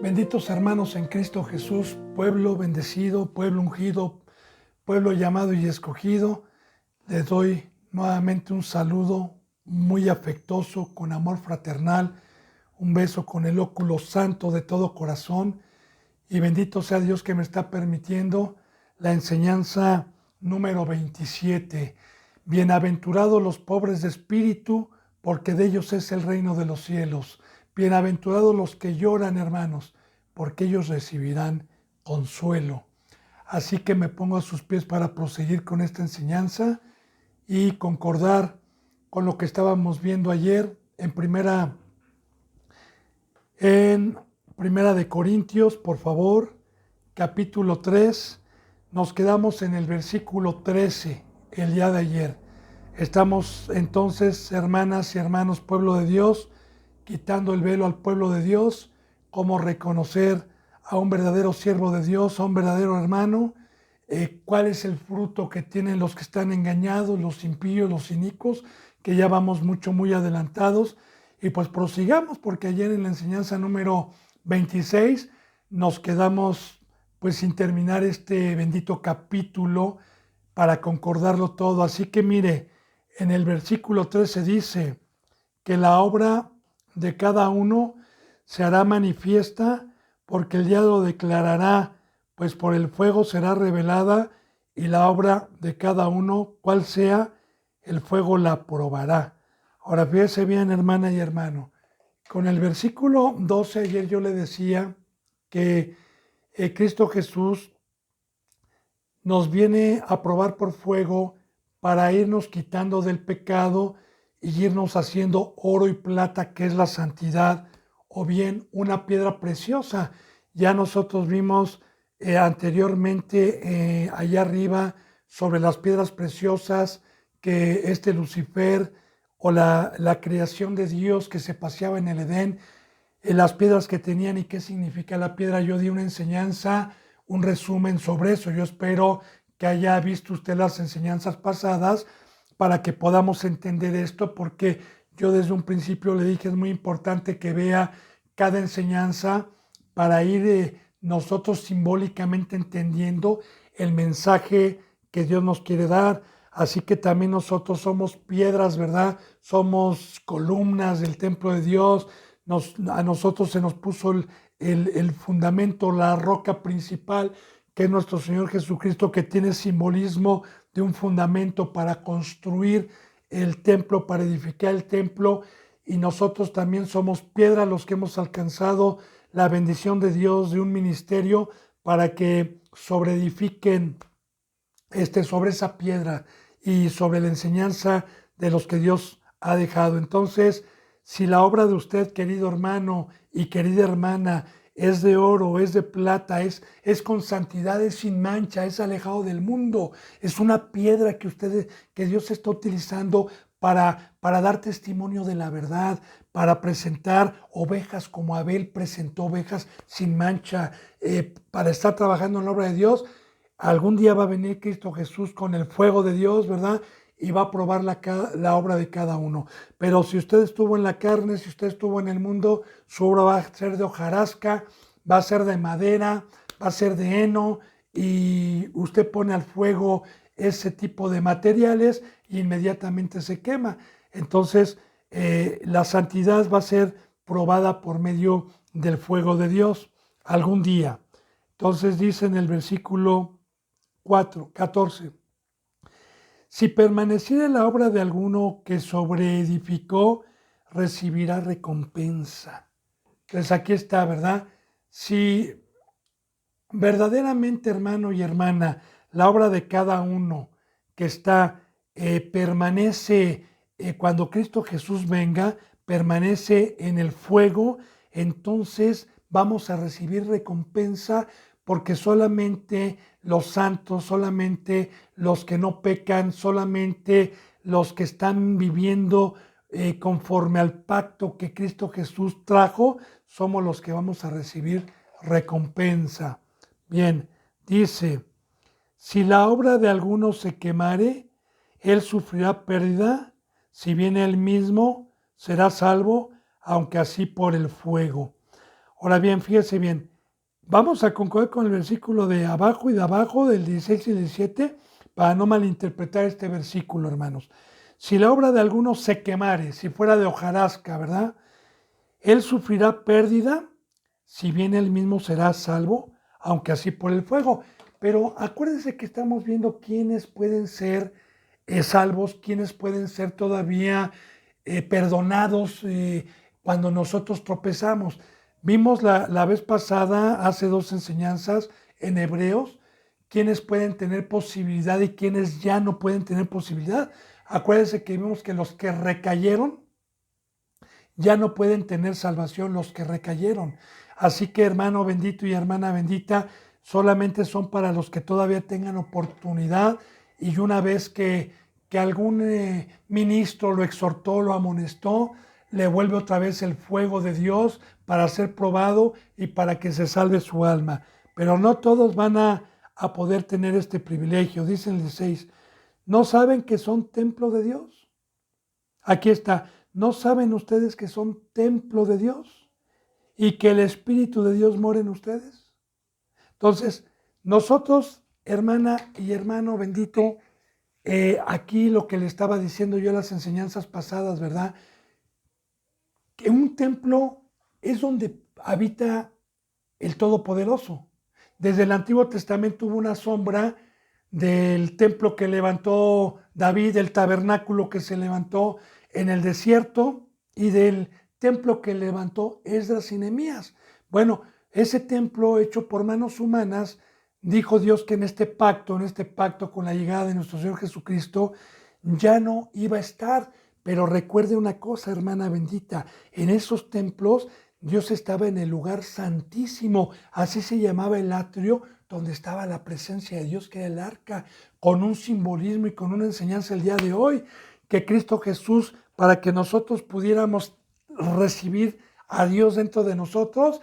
Benditos hermanos en Cristo Jesús, pueblo bendecido, pueblo ungido, pueblo llamado y escogido, les doy nuevamente un saludo muy afectuoso, con amor fraternal, un beso con el óculo santo de todo corazón, y bendito sea Dios que me está permitiendo la enseñanza número 27. Bienaventurados los pobres de espíritu, porque de ellos es el reino de los cielos. Bienaventurados los que lloran, hermanos, porque ellos recibirán consuelo. Así que me pongo a sus pies para proseguir con esta enseñanza y concordar con lo que estábamos viendo ayer en primera de Corintios, por favor, capítulo 3. Nos quedamos en el versículo 13 el día de ayer. Estamos entonces, hermanas y hermanos, pueblo de Dios, quitando el velo al pueblo de Dios, cómo reconocer a un verdadero siervo de Dios, a un verdadero hermano, cuál es el fruto que tienen los que están engañados, los impíos, los inicuos, que ya vamos muy adelantados. Y pues prosigamos, porque ayer en la enseñanza número 26 nos quedamos pues sin terminar este bendito capítulo para concordarlo todo. Así que mire, en el versículo 13 dice que la obra de cada uno se hará manifiesta, porque el día lo declarará, pues por el fuego será revelada, y la obra de cada uno, cual sea, el fuego la probará. Ahora fíjese bien, hermana y hermano, con el versículo 12 ayer yo le decía que Cristo Jesús nos viene a probar por fuego para irnos quitando del pecado y irnos haciendo oro y plata, que es la santidad, o bien una piedra preciosa. Ya nosotros vimos anteriormente allá arriba sobre las piedras preciosas que Lucifer o la creación de Dios que se paseaba en el Edén, las piedras que tenían y qué significa la piedra. Yo di una enseñanza, un resumen sobre eso. Yo espero que haya visto usted las enseñanzas pasadas para que podamos entender esto, porque yo desde un principio le dije es muy importante que vea cada enseñanza para ir nosotros simbólicamente entendiendo el mensaje que Dios nos quiere dar. Así que también nosotros somos piedras, ¿verdad? Somos columnas del templo de Dios. A nosotros se nos puso el fundamento, la roca principal, que es nuestro Señor Jesucristo, que tiene simbolismo de un fundamento para construir el templo, para edificar el templo. Y nosotros también somos piedra, los que hemos alcanzado la bendición de Dios de un ministerio para que sobreedifiquen sobre esa piedra y sobre la enseñanza de los que Dios ha dejado. Entonces, si la obra de usted, querido hermano y querida hermana, es de oro, es de plata, es con santidad, es sin mancha, es alejado del mundo, es una piedra que Dios está utilizando para dar testimonio de la verdad, para presentar ovejas como Abel presentó ovejas sin mancha, para estar trabajando en la obra de Dios. Algún día va a venir Cristo Jesús con el fuego de Dios, ¿verdad? Y va a probar la obra de cada uno. Pero si usted estuvo en la carne, si usted estuvo en el mundo, su obra va a ser de hojarasca, va a ser de madera, va a ser de heno, y usted pone al fuego ese tipo de materiales y inmediatamente se quema. Entonces, la santidad va a ser probada por medio del fuego de Dios algún día. Entonces dice en el versículo 14. Si permaneciera la obra de alguno que sobreedificó, recibirá recompensa. Entonces aquí está, ¿verdad? Si verdaderamente, hermano y hermana, la obra de cada uno que está permanece cuando Cristo Jesús venga, permanece en el fuego, entonces vamos a recibir recompensa, porque solamente los santos, solamente los que no pecan, solamente los que están viviendo conforme al pacto que Cristo Jesús trajo, somos los que vamos a recibir recompensa. Bien, dice, si la obra de alguno se quemare, él sufrirá pérdida, si bien él mismo será salvo, aunque así por el fuego. Ahora bien, fíjese bien, vamos a concordar con el versículo de abajo y de abajo, del 16 y 17, para no malinterpretar este versículo, hermanos. Si la obra de alguno se quemare, si fuera de hojarasca, ¿verdad? Él sufrirá pérdida, si bien él mismo será salvo, aunque así por el fuego. Pero acuérdense que estamos viendo quiénes pueden ser salvos, quiénes pueden ser todavía perdonados cuando nosotros tropezamos. Vimos la vez pasada, hace dos enseñanzas en Hebreos, quiénes pueden tener posibilidad y quiénes ya no pueden tener posibilidad. Acuérdense que vimos que los que recayeron ya no pueden tener salvación, los que recayeron. Así que hermano bendito y hermana bendita, solamente son para los que todavía tengan oportunidad y una vez que algún ministro lo exhortó, lo amonestó, le vuelve otra vez el fuego de Dios para ser probado y para que se salve su alma. Pero no todos van a poder tener este privilegio. Dice el 16, ¿no saben que son templo de Dios? Aquí está, ¿no saben ustedes que son templo de Dios y que el Espíritu de Dios mora en ustedes? Entonces, nosotros, hermana y hermano bendito, aquí lo que le estaba diciendo yo en las enseñanzas pasadas, ¿verdad? Que un templo es donde habita el Todopoderoso. Desde el Antiguo Testamento hubo una sombra del templo que levantó David, el tabernáculo que se levantó en el desierto y del templo que levantó Esdras y Nehemías. Bueno, ese templo hecho por manos humanas, dijo Dios que en este pacto con la llegada de nuestro Señor Jesucristo, ya no iba a estar. Pero recuerde una cosa, hermana bendita, en esos templos Dios estaba en el lugar santísimo, así se llamaba el atrio donde estaba la presencia de Dios, que era el arca, con un simbolismo y con una enseñanza el día de hoy, que Cristo Jesús, para que nosotros pudiéramos recibir a Dios dentro de nosotros,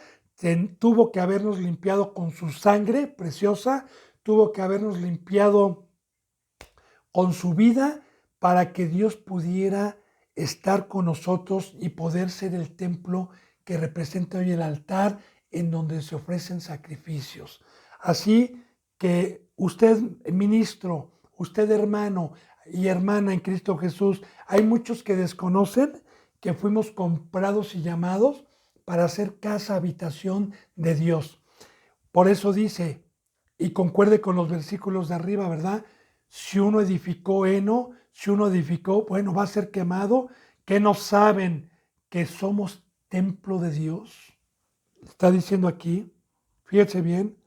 tuvo que habernos limpiado con su sangre preciosa, tuvo que habernos limpiado con su vida para que Dios pudiera estar con nosotros y poder ser el templo que representa hoy el altar en donde se ofrecen sacrificios. Así que usted, ministro, usted, hermano y hermana en Cristo Jesús, hay muchos que desconocen que fuimos comprados y llamados para hacer casa, habitación de Dios. Por eso dice, y concuerde con los versículos de arriba, ¿verdad? Si uno edificó heno, si uno edificó, bueno, va a ser quemado, que no saben que somos templo de Dios. Está diciendo aquí, fíjense bien,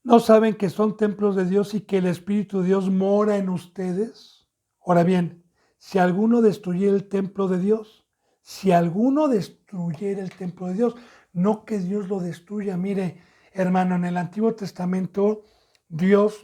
no saben que son templos de Dios y que el Espíritu de Dios mora en ustedes. Ahora bien, si alguno destruyera el templo de Dios, si alguno destruyera el templo de Dios, no que Dios lo destruya. Mire, hermano, en el Antiguo Testamento, Dios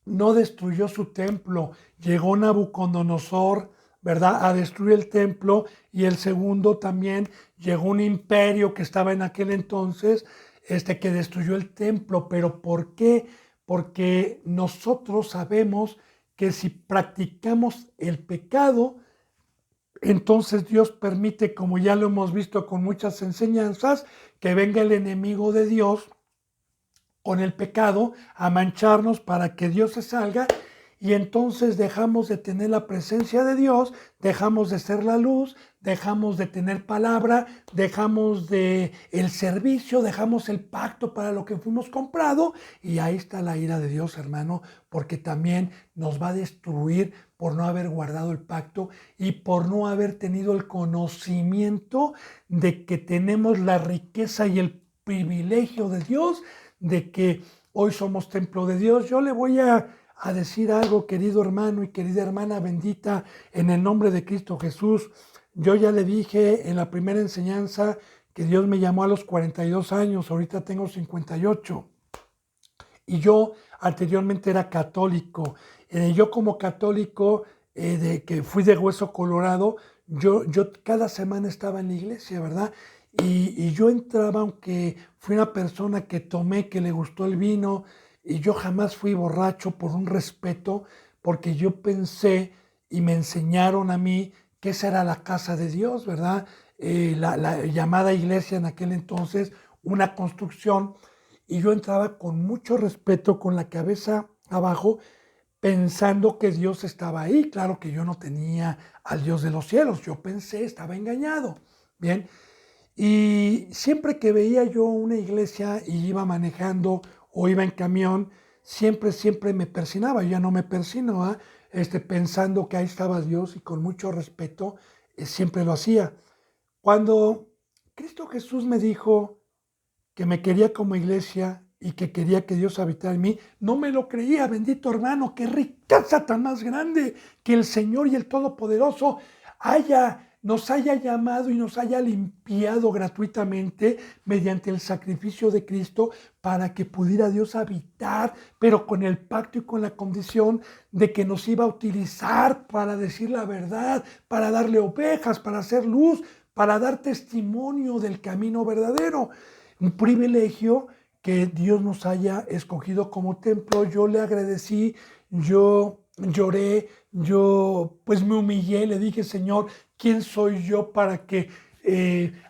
no destruyó su templo. Llegó Nabucodonosor, ¿verdad?, a destruir el templo, y el segundo también llegó un imperio que estaba en aquel entonces, que destruyó el templo. ¿Pero por qué? Porque nosotros sabemos que si practicamos el pecado, entonces Dios permite, como ya lo hemos visto con muchas enseñanzas, que venga el enemigo de Dios con el pecado a mancharnos para que Dios se salga, y entonces dejamos de tener la presencia de Dios, dejamos de ser la luz, dejamos de tener palabra, dejamos de el servicio, dejamos el pacto para lo que fuimos comprado, y ahí está la ira de Dios, hermano, porque también nos va a destruir por no haber guardado el pacto y por no haber tenido el conocimiento de que tenemos la riqueza y el privilegio de Dios, de que hoy somos templo de Dios. Yo le voy a decir algo, querido hermano y querida hermana bendita, en el nombre de Cristo Jesús. Yo ya le dije en la primera enseñanza que Dios me llamó a los 42 años, ahorita tengo 58. Y yo anteriormente era católico. Yo como católico, de que fui de hueso colorado, yo cada semana estaba en la iglesia, ¿verdad? Y yo entraba, aunque fui una persona que tomé, que le gustó el vino, y yo jamás fui borracho por un respeto, porque yo pensé y me enseñaron a mí que esa era la casa de Dios, ¿verdad? la llamada iglesia en aquel entonces, una construcción, y yo entraba con mucho respeto, con la cabeza abajo, pensando que Dios estaba ahí. Claro que yo no tenía al Dios de los cielos, yo pensé, estaba engañado. Bien, y siempre que veía yo una iglesia y iba manejando o iba en camión, siempre me persinaba. Yo ya no me persino, ¿ah? Pensando que ahí estaba Dios y con mucho respeto, siempre lo hacía. Cuando Cristo Jesús me dijo que me quería como iglesia y que quería que Dios habitara en mí, no me lo creía, bendito hermano, qué riqueza tan más grande que el Señor y el Todopoderoso nos haya llamado y nos haya limpiado gratuitamente mediante el sacrificio de Cristo para que pudiera Dios habitar, pero con el pacto y con la condición de que nos iba a utilizar para decir la verdad, para darle ovejas, para hacer luz, para dar testimonio del camino verdadero. Un privilegio que Dios nos haya escogido como templo. Yo le agradecí, yo lloré, yo pues me humillé, le dije, Señor, ¿quién soy yo para que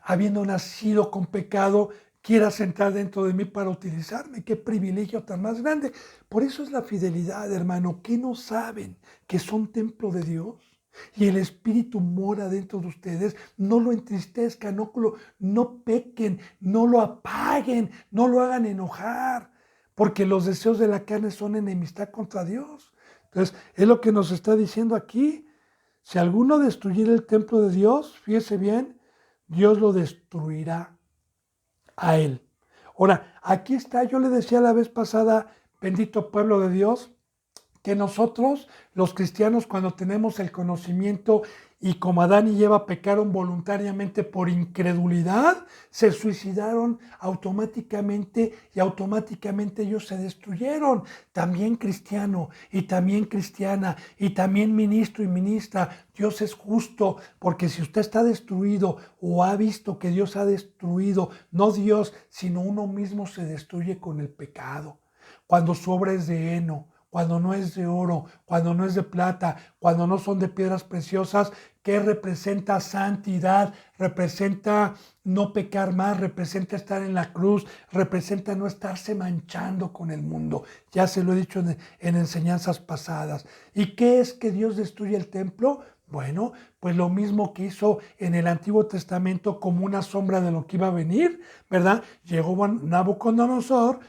habiendo nacido con pecado quieras entrar dentro de mí para utilizarme? Qué privilegio tan más grande. Por eso es la fidelidad, hermano. ¿Qué no saben que son templo de Dios? Y el Espíritu mora dentro de ustedes. No lo entristezcan, no pequen, no lo apaguen, no lo hagan enojar, porque los deseos de la carne son enemistad contra Dios. Entonces, es lo que nos está diciendo aquí. Si alguno destruyera el templo de Dios, fíjese bien, Dios lo destruirá a él. Ahora, aquí está, yo le decía la vez pasada, bendito pueblo de Dios, que nosotros, los cristianos, cuando tenemos el conocimiento y como Adán y Eva pecaron voluntariamente por incredulidad, se suicidaron automáticamente y automáticamente ellos se destruyeron. También cristiano y también cristiana y también ministro y ministra, Dios es justo, porque si usted está destruido o ha visto que Dios ha destruido, no Dios, sino uno mismo se destruye con el pecado. Cuando su obra es de heno, cuando no es de oro, cuando no es de plata, cuando no son de piedras preciosas, que representa santidad, representa no pecar más, representa estar en la cruz, representa no estarse manchando con el mundo. Ya se lo he dicho en enseñanzas pasadas. ¿Y qué es que Dios destruye el templo? Bueno, pues lo mismo que hizo en el Antiguo Testamento como una sombra de lo que iba a venir, ¿verdad? Llegó Nabucodonosor,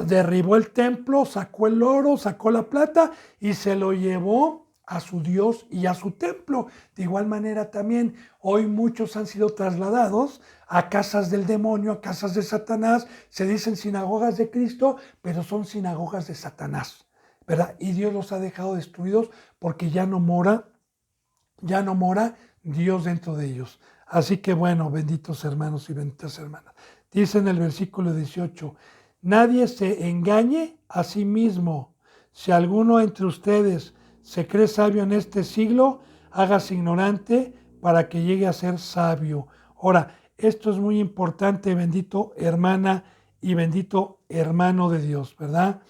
derribó el templo, sacó el oro, sacó la plata y se lo llevó a su Dios y a su templo. De igual manera también hoy muchos han sido trasladados a casas del demonio, a casas de Satanás. Se dicen sinagogas de Cristo, pero son sinagogas de Satanás, ¿verdad? Y Dios los ha dejado destruidos porque ya no mora Dios dentro de ellos. Así que bueno, benditos hermanos y benditas hermanas. Dice en el versículo 18, nadie se engañe a sí mismo. Si alguno entre ustedes se cree sabio en este siglo, hágase ignorante para que llegue a ser sabio. Ahora, esto es muy importante, bendito hermana y bendito hermano de Dios, ¿verdad?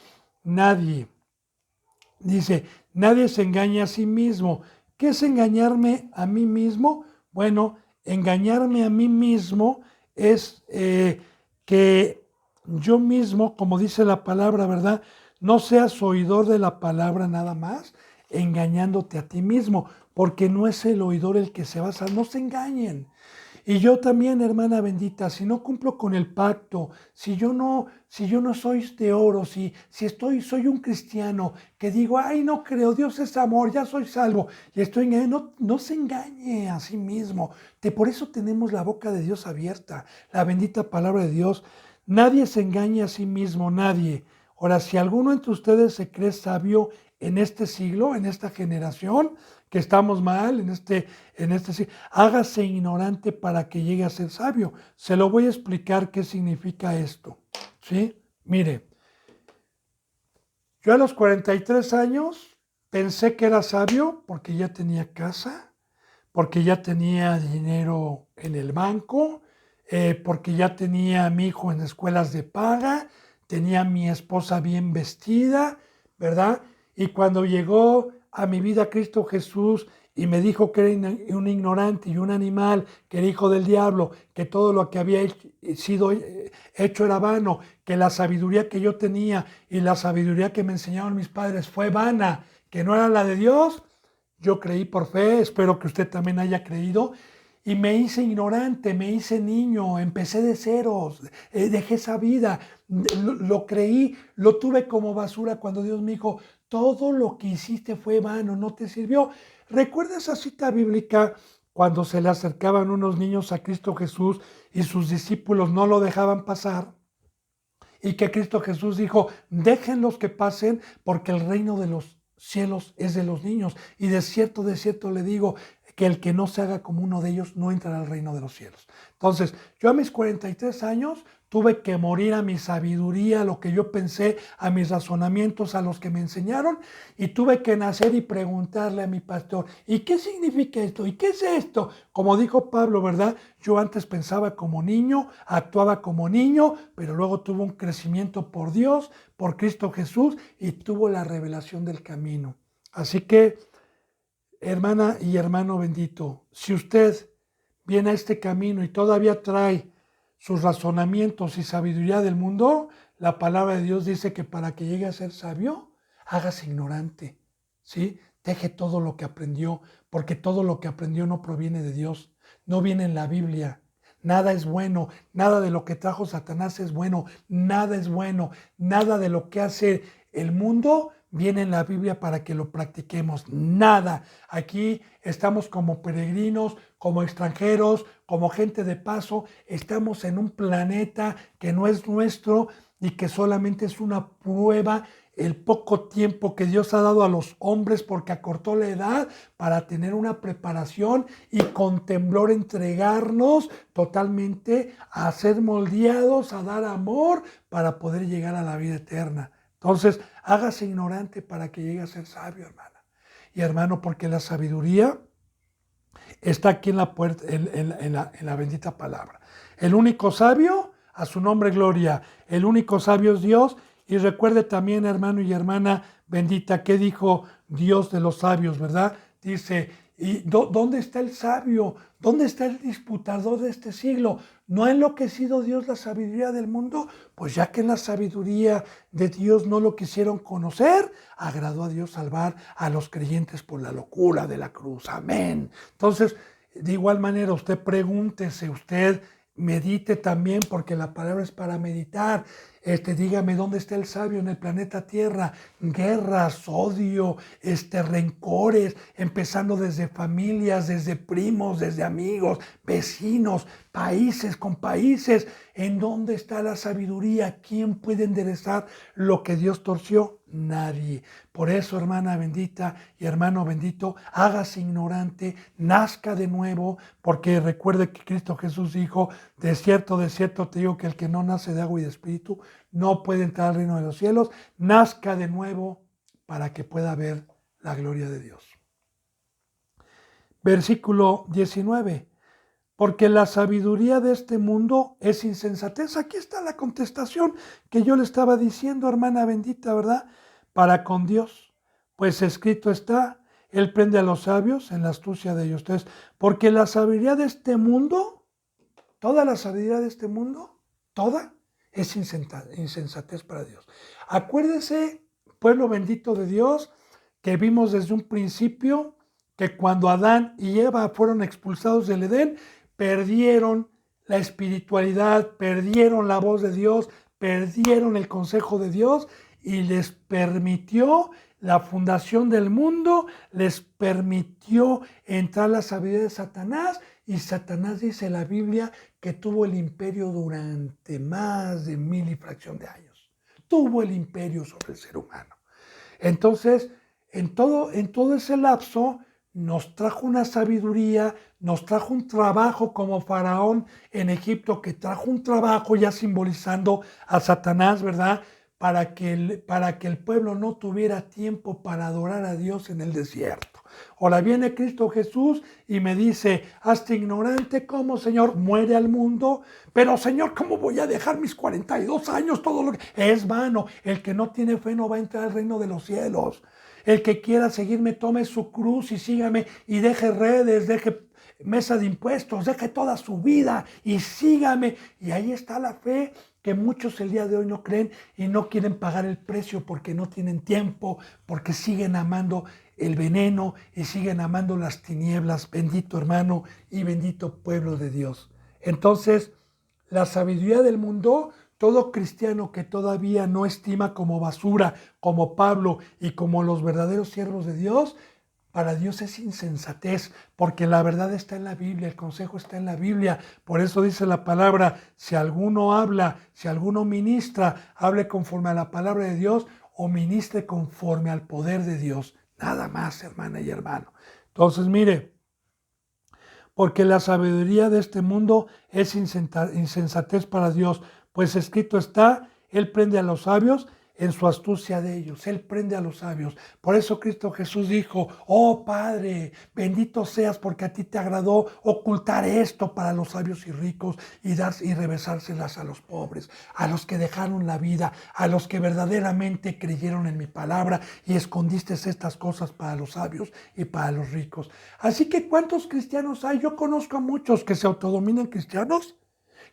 Dice, nadie se engaña a sí mismo. ¿Qué es engañarme a mí mismo? Bueno, engañarme a mí mismo es que yo mismo, como dice la palabra, ¿verdad? No seas oidor de la palabra nada más, engañándote a ti mismo, porque no es el oidor el que se basa, no se engañen. Y yo también, hermana bendita, si no cumplo con el pacto, si yo no soy de oro, si soy un cristiano que digo, ay, no creo, Dios es amor, ya soy salvo, y estoy engañado, no se engañe a sí mismo. Por eso tenemos la boca de Dios abierta, la bendita palabra de Dios. Nadie se engaña a sí mismo, nadie. Ahora, si alguno entre ustedes se cree sabio en este siglo, en esta generación, que estamos mal, siglo, hágase ignorante para que llegue a ser sabio. Se lo voy a explicar qué significa esto. ¿Sí? Mire, yo a los 43 años pensé que era sabio porque ya tenía casa, porque ya tenía dinero en el banco, porque ya tenía a mi hijo en escuelas de paga, tenía a mi esposa bien vestida, ¿verdad? Y cuando llegó a mi vida Cristo Jesús y me dijo que era un ignorante y un animal, que era hijo del diablo, que todo lo que había sido hecho era vano, que la sabiduría que yo tenía y la sabiduría que me enseñaron mis padres fue vana, que no era la de Dios, yo creí por fe, espero que usted también haya creído, y me hice ignorante, me hice niño, empecé de ceros, dejé esa vida, lo creí, lo tuve como basura cuando Dios me dijo, todo lo que hiciste fue vano, no te sirvió. ¿Recuerda esa cita bíblica cuando se le acercaban unos niños a Cristo Jesús y sus discípulos no lo dejaban pasar? Y que Cristo Jesús dijo, déjenlos que pasen porque el reino de los cielos es de los niños. Y de cierto le digo que el que no se haga como uno de ellos no entrará al reino de los cielos. Entonces, yo a mis 43 años tuve que morir a mi sabiduría, a lo que yo pensé, a mis razonamientos, a los que me enseñaron, y tuve que nacer y preguntarle a mi pastor, ¿y qué significa esto? ¿Y qué es esto? Como dijo Pablo, ¿verdad? Yo antes pensaba como niño, actuaba como niño, pero luego tuvo un crecimiento por Dios, por Cristo Jesús, y tuvo la revelación del camino. Así que, hermana y hermano bendito, si usted viene a este camino y todavía trae sus razonamientos y sabiduría del mundo, la palabra de Dios dice que para que llegue a ser sabio, hágase ignorante, ¿sí? Deje todo lo que aprendió, porque todo lo que aprendió no proviene de Dios, no viene en la Biblia. Nada es bueno, nada de lo que trajo Satanás es bueno, nada es bueno, nada de lo que hace el mundo viene en la Biblia para que lo practiquemos, nada. Aquí estamos como peregrinos, como extranjeros, como gente de paso, estamos en un planeta que no es nuestro y que solamente es una prueba el poco tiempo que Dios ha dado a los hombres porque acortó la edad para tener una preparación y con temblor entregarnos totalmente a ser moldeados, a dar amor para poder llegar a la vida eterna. Entonces, hágase ignorante para que llegue a ser sabio, hermana. Y hermano, porque la sabiduría está aquí en la puerta, en la bendita palabra. El único sabio, a su nombre gloria. El único sabio es Dios. Y recuerde también, hermano y hermana bendita, que dijo Dios de los sabios, ¿verdad? Dice, ¿y dónde está el sabio? ¿Dónde está el disputador de este siglo? ¿No ha enloquecido Dios la sabiduría del mundo? Pues ya que en la sabiduría de Dios no lo quisieron conocer, agradó a Dios salvar a los creyentes por la locura de la cruz. Amén. Entonces, de igual manera, usted pregúntese, usted medite también, porque la palabra es para meditar. Dígame dónde está el sabio en el planeta Tierra. Guerras, odio, rencores, empezando desde familias, desde primos, desde amigos, vecinos, países con países. ¿En dónde está la sabiduría? ¿Quién puede enderezar lo que Dios torció? Nadie. Por eso, hermana bendita y hermano bendito, hágase ignorante, nazca de nuevo, porque recuerde que Cristo Jesús dijo, de cierto te digo que el que no nace de agua y de espíritu no puede entrar al reino de los cielos. Nazca de nuevo para que pueda ver la gloria de Dios. Versículo 19. Porque la sabiduría de este mundo es insensatez. Aquí está la contestación que yo le estaba diciendo, hermana bendita, ¿verdad? Para con Dios. Pues escrito está, Él prende a los sabios en la astucia de ellos. Entonces, porque la sabiduría de este mundo, toda la sabiduría de este mundo, toda, es insensatez para Dios. Acuérdese, pueblo bendito de Dios, que vimos desde un principio que cuando Adán y Eva fueron expulsados del Edén, perdieron la espiritualidad, perdieron la voz de Dios, perdieron el consejo de Dios y les permitió la fundación del mundo, les permitió entrar la sabiduría de Satanás, y Satanás dice en la Biblia que tuvo el imperio durante más de 1000 y fracción de años. Tuvo el imperio sobre el ser humano. Entonces, en todo ese lapso, nos trajo una sabiduría, nos trajo un trabajo como Faraón en Egipto, que trajo un trabajo ya simbolizando a Satanás, ¿verdad? Para que el pueblo no tuviera tiempo para adorar a Dios en el desierto. Ahora viene Cristo Jesús y me dice, hazte ignorante, ¿cómo, Señor? Muere al mundo. Pero, Señor, ¿cómo voy a dejar mis 42 años? Todo lo que es vano. El que no tiene fe no va a entrar al reino de los cielos. El que quiera seguirme, tome su cruz y sígame y deje redes, deje mesa de impuestos, deje toda su vida y sígame. Y ahí está la fe que muchos el día de hoy no creen y no quieren pagar el precio porque no tienen tiempo, porque siguen amando el veneno y siguen amando las tinieblas. Bendito hermano y bendito pueblo de Dios. Entonces, la sabiduría del mundo, todo cristiano que todavía no estima como basura, como Pablo y como los verdaderos siervos de Dios, para Dios es insensatez, porque la verdad está en la Biblia, el consejo está en la Biblia. Por eso dice la palabra, si alguno habla, si alguno ministra, hable conforme a la palabra de Dios o ministre conforme al poder de Dios. Nada más, hermana y hermano. Entonces, mire, porque la sabiduría de este mundo es insensatez para Dios, pues escrito está, Él prende a los sabios en su astucia de ellos, Él prende a los sabios. Por eso Cristo Jesús dijo, oh Padre, bendito seas porque a ti te agradó ocultar esto para los sabios y ricos y revesárselas a los pobres, a los que dejaron la vida, a los que verdaderamente creyeron en mi palabra y escondiste estas cosas para los sabios y para los ricos. Así que ¿cuántos cristianos hay? Yo conozco a muchos que se autodominan cristianos,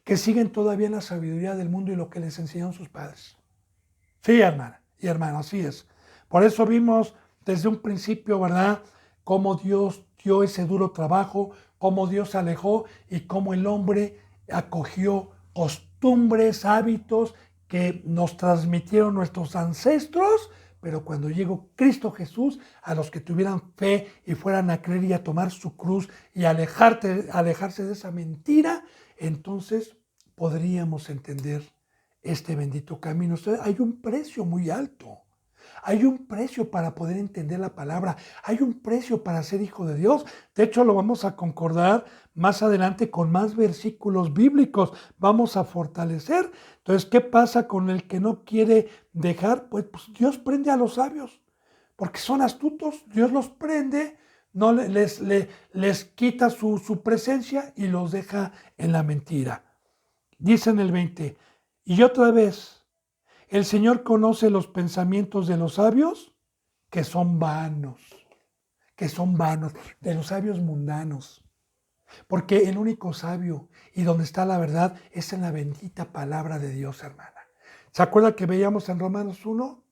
que siguen todavía la sabiduría del mundo y lo que les enseñaron sus padres. Sí, hermana y hermano, así es. Por eso vimos desde un principio, ¿verdad?, cómo Dios dio ese duro trabajo, cómo Dios alejó y cómo el hombre acogió costumbres, hábitos que nos transmitieron nuestros ancestros, pero cuando llegó Cristo Jesús, a los que tuvieran fe y fueran a creer y a tomar su cruz y alejarse de esa mentira, entonces podríamos entender este bendito camino. Hay un precio muy alto. Hay un precio para poder entender la palabra. Hay un precio para ser hijo de Dios. De hecho, lo vamos a concordar más adelante con más versículos bíblicos. Vamos a fortalecer. Entonces, ¿qué pasa con el que no quiere dejar? Pues Dios prende a los sabios. Porque son astutos. Dios los prende, no les quita su presencia y los deja en la mentira. Dice en el 20, y otra vez, el Señor conoce los pensamientos de los sabios que son vanos, de los sabios mundanos. Porque el único sabio y donde está la verdad es en la bendita palabra de Dios, hermana. ¿Se acuerda que veíamos en Romanos 1?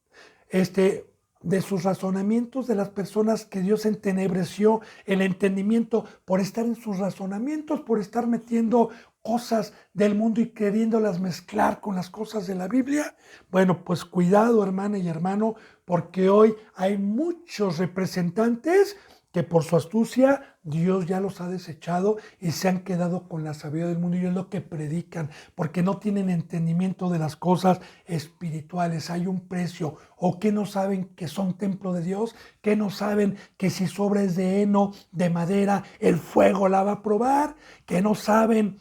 De sus razonamientos de las personas que Dios entenebreció el entendimiento por estar en sus razonamientos, por estar metiendo cosas del mundo y queriéndolas mezclar con las cosas de la Biblia. Bueno, pues cuidado, hermana y hermano, porque hoy hay muchos representantes que por su astucia Dios ya los ha desechado y se han quedado con la sabiduría del mundo y es lo que predican, porque no tienen entendimiento de las cosas espirituales. Hay un precio, o que no saben que son templo de Dios, que no saben que si sobra es de heno, de madera, el fuego la va a probar, que no saben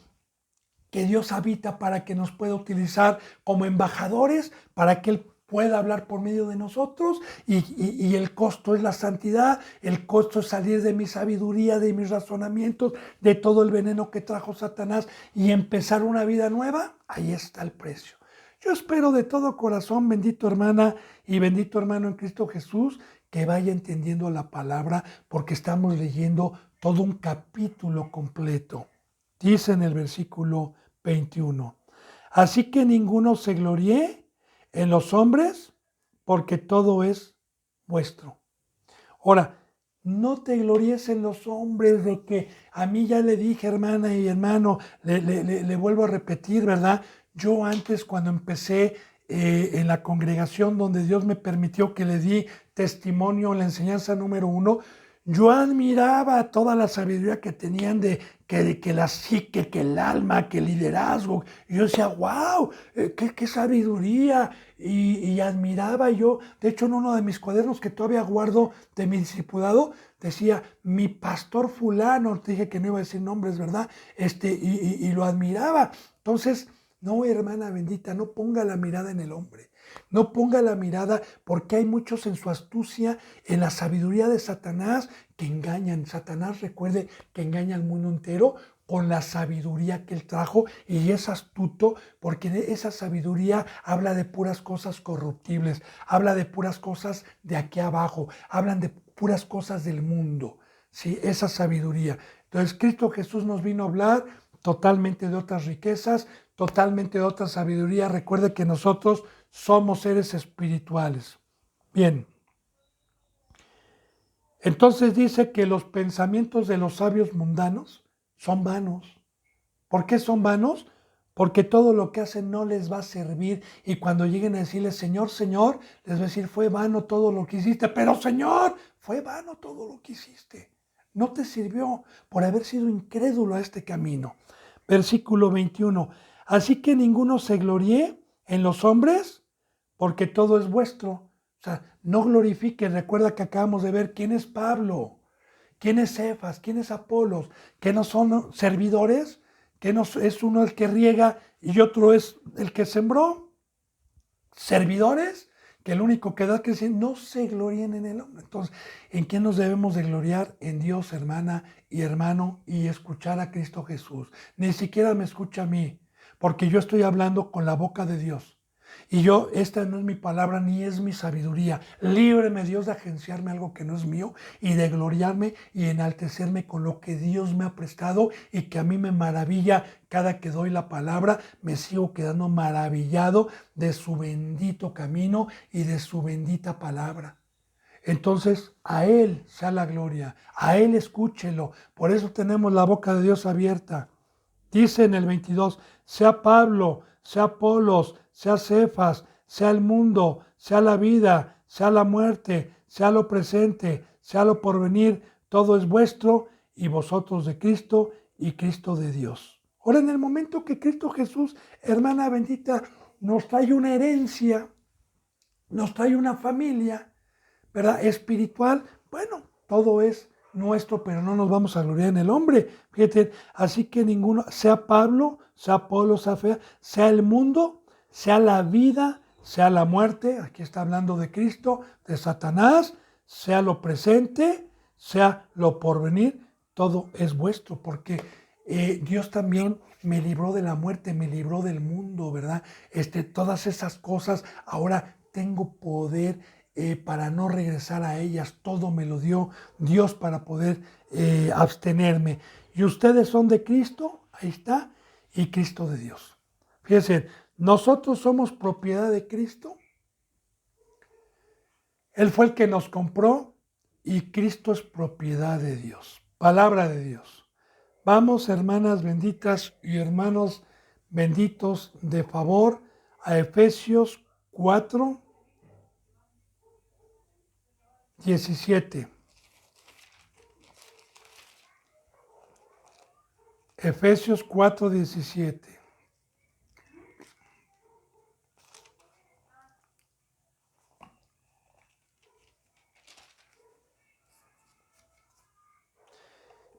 que Dios habita para que nos pueda utilizar como embajadores, para que Él pueda hablar por medio de nosotros y el costo es la santidad, el costo es salir de mi sabiduría, de mis razonamientos, de todo el veneno que trajo Satanás y empezar una vida nueva. Ahí está el precio. Yo espero de todo corazón, bendito hermana y bendito hermano en Cristo Jesús, que vaya entendiendo la palabra porque estamos leyendo todo un capítulo completo. Dice en el versículo 21, así que ninguno se gloríe en los hombres, porque todo es vuestro. Ahora, no te gloríes en los hombres de que a mí ya le dije, hermana y hermano, le vuelvo a repetir, ¿verdad? Yo antes cuando empecé en la congregación donde Dios me permitió que le di testimonio en la enseñanza número 1, yo admiraba toda la sabiduría que tenían de que la psique, que el alma, que el liderazgo. Y yo decía, wow, qué sabiduría. Y admiraba yo. De hecho, en uno de mis cuadernos que todavía guardo de mi discipulado, decía, mi pastor fulano, te dije que no iba a decir nombres, ¿verdad? Y lo admiraba. Entonces, no, hermana bendita, no ponga la mirada en el hombre. No ponga la mirada porque hay muchos en su astucia, en la sabiduría de Satanás que engañan. Satanás, recuerde que engaña al mundo entero con la sabiduría que Él trajo, y es astuto porque esa sabiduría habla de puras cosas corruptibles, habla de puras cosas de aquí abajo, hablan de puras cosas del mundo, ¿sí? Esa sabiduría. Entonces Cristo Jesús nos vino a hablar totalmente de otras riquezas, totalmente de otra sabiduría. Recuerde que nosotros somos seres espirituales. Bien. Entonces dice que los pensamientos de los sabios mundanos son vanos. ¿Por qué son vanos? Porque todo lo que hacen no les va a servir, y cuando lleguen a decirle Señor, Señor, les va a decir fue vano todo lo que hiciste, pero Señor, fue vano todo lo que hiciste. No te sirvió por haber sido incrédulo a este camino. Versículo 21. Así que ninguno se gloríe en los hombres, porque todo es vuestro. O sea, no glorifiquen. Recuerda que acabamos de ver quién es Pablo, quién es Cefas, quién es Apolos, que no son servidores, que no es uno el que riega y otro es el que sembró. Servidores, que el único que da crecimiento, no se gloríen en el hombre. Entonces, ¿en quién nos debemos de gloriar? En Dios, hermana y hermano, y escuchar a Cristo Jesús. Ni siquiera me escucha a mí, porque yo estoy hablando con la boca de Dios. Y yo, esta no es mi palabra ni es mi sabiduría. Líbreme Dios de agenciarme algo que no es mío y de gloriarme y enaltecerme con lo que Dios me ha prestado, y que a mí me maravilla cada que doy la palabra. Me sigo quedando maravillado de su bendito camino y de su bendita palabra. Entonces, a Él sea la gloria, a Él escúchelo. Por eso tenemos la boca de Dios abierta. Dice en el 22, sea Pablo, sea Apolos, sea Cefas, sea el mundo, sea la vida, sea la muerte, sea lo presente, sea lo porvenir, todo es vuestro, y vosotros de Cristo y Cristo de Dios. Ahora, en el momento que Cristo Jesús, hermana bendita, nos trae una herencia, nos trae una familia, ¿verdad? Espiritual, bueno, todo es nuestro, pero no nos vamos a gloriar en el hombre. Fíjate, así que ninguno, sea Pablo, sea Apolo, sea el mundo, sea la vida, sea la muerte, aquí está hablando de Cristo, de Satanás, sea lo presente, sea lo porvenir, todo es vuestro, porque Dios también me libró de la muerte, me libró del mundo, ¿verdad? Todas esas cosas, ahora tengo poder para no regresar a ellas. Todo me lo dio Dios para poder abstenerme. Y ustedes son de Cristo, ahí está, y Cristo de Dios. Fíjense, nosotros somos propiedad de Cristo. Él fue el que nos compró, y Cristo es propiedad de Dios. Palabra de Dios. Vamos, hermanas benditas y hermanos benditos de favor, a Efesios 4, 17. Efesios 4, 17.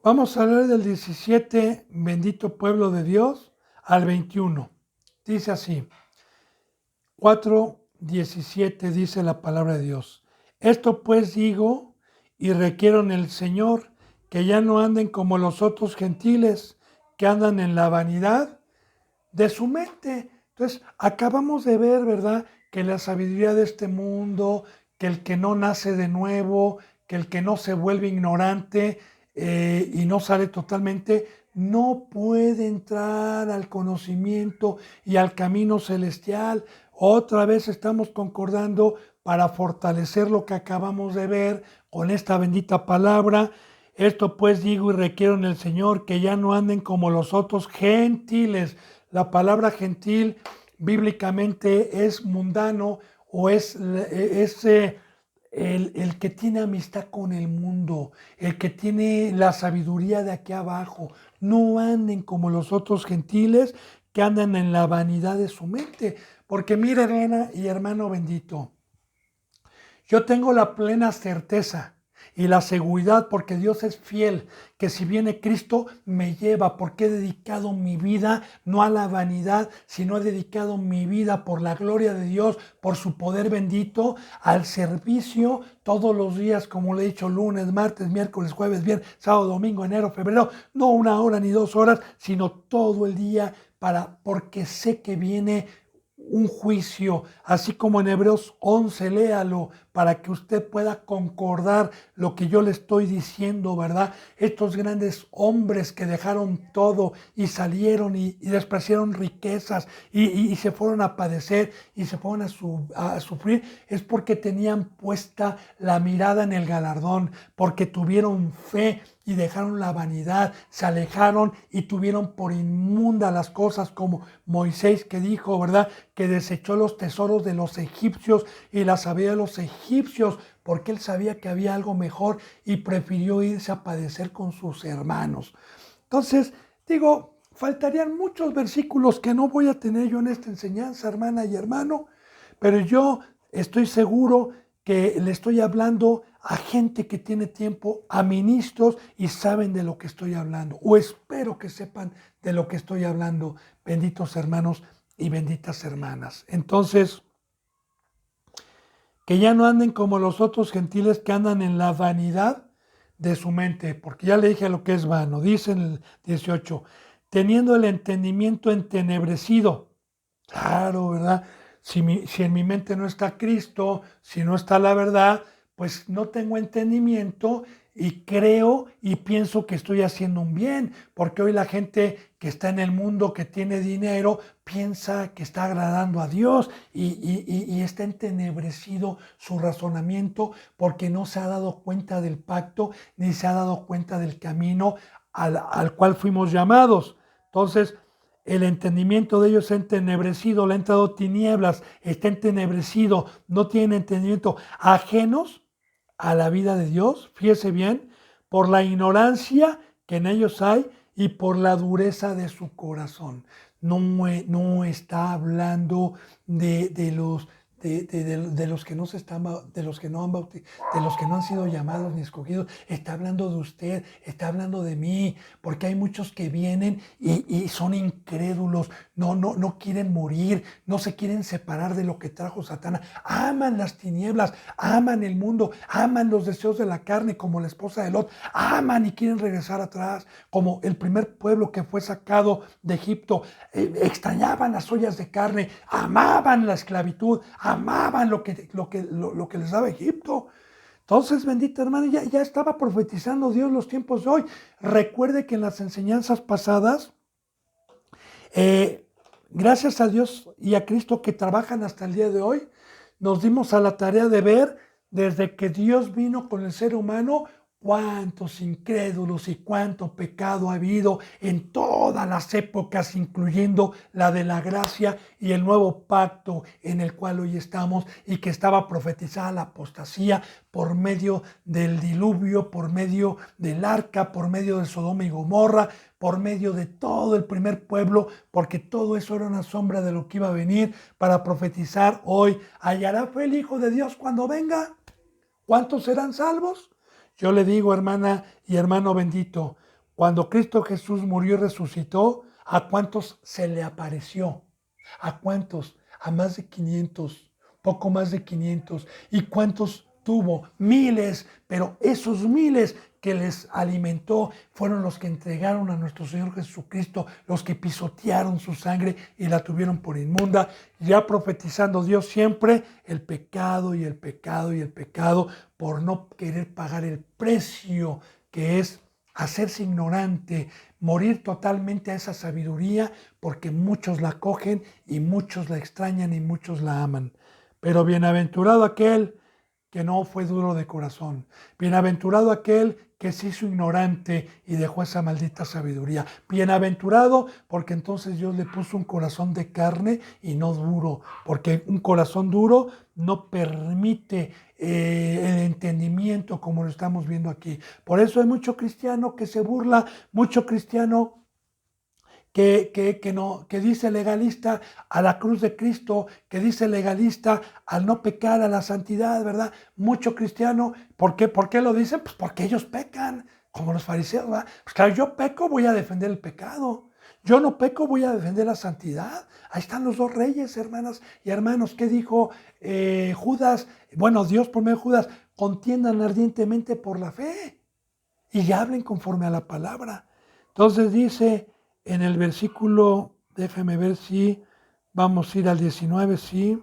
Vamos a leer del 17, bendito pueblo de Dios, al 21. Dice así, 4, 17 dice la palabra de Dios. Esto pues digo y requiero en el Señor, que ya no anden como los otros gentiles, que andan en la vanidad de su mente. Entonces, acabamos de ver, ¿verdad?, que la sabiduría de este mundo, que el que no nace de nuevo, que el que no se vuelve ignorante y no sale totalmente, no puede entrar al conocimiento y al camino celestial. Otra vez estamos concordando para fortalecer lo que acabamos de ver con esta bendita palabra. Esto pues digo y requiero en el Señor, que ya no anden como los otros gentiles. La palabra gentil bíblicamente es mundano, o es el que tiene amistad con el mundo, el que tiene la sabiduría de aquí abajo. No anden como los otros gentiles, que andan en la vanidad de su mente. Porque mira, hermana y hermano bendito, yo tengo la plena certeza y la seguridad, porque Dios es fiel, que si viene Cristo me lleva, porque he dedicado mi vida no a la vanidad, sino he dedicado mi vida por la gloria de Dios, por su poder bendito, al servicio todos los días, como le he dicho, lunes, martes, miércoles, jueves, viernes, sábado, domingo, enero, febrero, no 1 hora ni 2 horas, sino todo el día, porque sé que viene un juicio, así como en Hebreos 11, léalo para que usted pueda concordar lo que yo le estoy diciendo, ¿verdad? Estos grandes hombres que dejaron todo y salieron y despreciaron riquezas y se fueron a padecer y se fueron a sufrir, es porque tenían puesta la mirada en el galardón, porque tuvieron fe y dejaron la vanidad, se alejaron y tuvieron por inmunda las cosas, como Moisés, que dijo, ¿verdad?, que desechó los tesoros de los egipcios y la sabiduría de los egipcios, porque él sabía que había algo mejor y prefirió irse a padecer con sus hermanos. Entonces, digo, faltarían muchos versículos que no voy a tener yo en esta enseñanza, hermana y hermano, pero yo estoy seguro que le estoy hablando a gente que tiene tiempo, a ministros, y saben de lo que estoy hablando, o espero que sepan de lo que estoy hablando, benditos hermanos y benditas hermanas. Entonces, que ya no anden como los otros gentiles que andan en la vanidad de su mente, porque ya le dije lo que es vano. Dice en el 18, teniendo el entendimiento entenebrecido. Claro, ¿verdad? Si en mi mente no está Cristo, si no está la verdad, pues no tengo entendimiento y creo y pienso que estoy haciendo un bien, porque hoy la gente que está en el mundo, que tiene dinero, piensa que está agradando a Dios y está entenebrecido su razonamiento porque no se ha dado cuenta del pacto ni se ha dado cuenta del camino al cual fuimos llamados. Entonces, el entendimiento de ellos está entenebrecido, le han entrado tinieblas, está entenebrecido, no tienen entendimiento, ajenos a la vida de Dios, fíjese bien, por la ignorancia que en ellos hay y por la dureza de su corazón. No está hablando de los que no se están, de los que no han de los que no han sido llamados ni escogidos. Está hablando de usted, está hablando de mí, porque hay muchos que vienen y son incrédulos, no quieren morir, no se quieren separar de lo que trajo Satanás, aman las tinieblas, aman el mundo, aman los deseos de la carne, como la esposa de Lot, aman y quieren regresar atrás, como el primer pueblo que fue sacado de Egipto, extrañaban las ollas de carne, amaban la esclavitud, amaban lo que les daba Egipto. Entonces, bendita hermana, ya estaba profetizando Dios los tiempos de hoy. Recuerde que en las enseñanzas pasadas, gracias a Dios y a Cristo que trabajan hasta el día de hoy, nos dimos a la tarea de ver desde que Dios vino con el ser humano cuántos incrédulos y cuánto pecado ha habido en todas las épocas, incluyendo la de la gracia y el nuevo pacto en el cual hoy estamos, y que estaba profetizada la apostasía por medio del diluvio, por medio del arca, por medio de Sodoma y Gomorra, por medio de todo el primer pueblo, porque todo eso era una sombra de lo que iba a venir, para profetizar hoy. ¿Hallará fe el Hijo de Dios cuando venga? ¿Cuántos serán salvos? Yo le digo, hermana y hermano bendito, cuando Cristo Jesús murió y resucitó, ¿a cuántos se le apareció? ¿A cuántos? A más de 500, poco más de 500. ¿Y cuántos tuvo? Miles, pero esos miles que les alimentó fueron los que entregaron a nuestro Señor Jesucristo, los que pisotearon su sangre y la tuvieron por inmunda, ya profetizando Dios siempre el pecado y el pecado y el pecado, por no querer pagar el precio que es hacerse ignorante, morir totalmente a esa sabiduría, porque muchos la cogen y muchos la extrañan y muchos la aman. Pero bienaventurado aquel que no fue duro de corazón. Bienaventurado aquel que se hizo ignorante y dejó esa maldita sabiduría. Bienaventurado porque entonces Dios le puso un corazón de carne y no duro, porque un corazón duro no permite el entendimiento como lo estamos viendo aquí. Por eso hay mucho cristiano que se burla, mucho cristiano que dice legalista a la cruz de Cristo, que dice legalista al no pecar, a la santidad, ¿verdad? Mucho cristiano, ¿por qué lo dicen? Pues porque ellos pecan, como los fariseos, ¿verdad? Pues claro, yo peco, voy a defender el pecado. Yo no peco, voy a defender la santidad. Ahí están los dos reyes, hermanas y hermanos. ¿Qué dijo Judas? Bueno, Dios por medio de Judas, contiendan ardientemente por la fe y hablen conforme a la palabra. Entonces dice en el versículo, déjame ver si vamos a ir al 19, sí.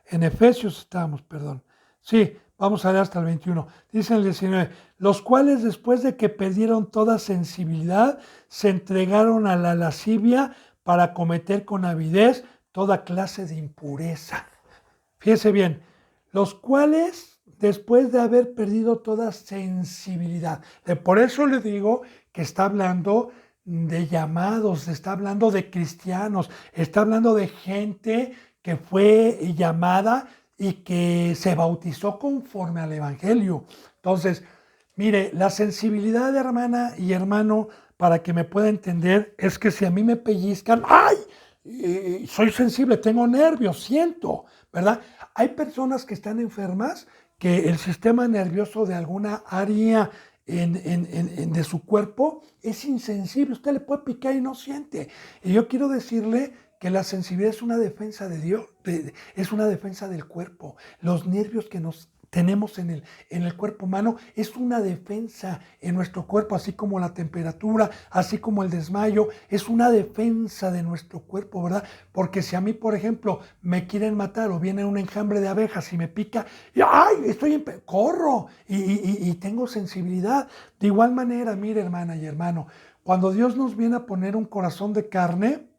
En Efesios estábamos, perdón. Sí, vamos a ver hasta el 21. Dice en el 19, los cuales después de que perdieron toda sensibilidad, se entregaron a la lascivia para cometer con avidez toda clase de impureza. Fíjese bien, los cuales después de haber perdido toda sensibilidad. Por eso le digo que está hablando de llamados, está hablando de cristianos, está hablando de gente que fue llamada y que se bautizó conforme al Evangelio. Entonces, mire, la sensibilidad de hermana y hermano, para que me pueda entender, es que si a mí me pellizcan, ¡ay! Soy sensible, tengo nervios, siento, ¿verdad? Hay personas que están enfermas que el sistema nervioso de alguna área de su cuerpo es insensible. Usted le puede picar y no siente. Y yo quiero decirle que la sensibilidad es una defensa de Dios, es una defensa del cuerpo. Los nervios que nos tenemos en el cuerpo humano es una defensa en nuestro cuerpo, así como la temperatura, así como el desmayo, es una defensa de nuestro cuerpo, ¿verdad? Porque si a mí, por ejemplo, me quieren matar o viene un enjambre de abejas y me pica, y, ¡ay! Corro y tengo sensibilidad. De igual manera, mire, hermana y hermano, cuando Dios nos viene a poner un corazón de carne,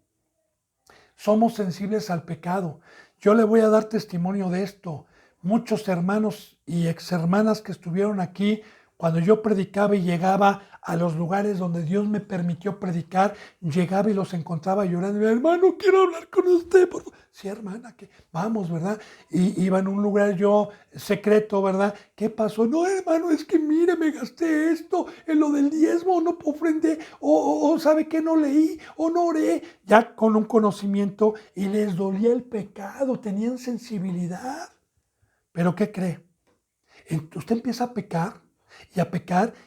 somos sensibles al pecado. Yo le voy a dar testimonio de esto. Muchos hermanos y ex hermanas que estuvieron aquí, cuando yo predicaba y llegaba a los lugares donde Dios me permitió predicar, llegaba y los encontraba llorando. Hermano, quiero hablar con usted, por favor. Sí, hermana, que vamos, ¿verdad? Y iba en un lugar yo secreto, ¿verdad? ¿Qué pasó? No, hermano, es que mire, me gasté esto en lo del diezmo, no ofrendé, o sabe que no leí, o no oré, ya con un conocimiento, y les dolía el pecado, tenían sensibilidad. Pero ¿qué cree? Usted empieza a pecar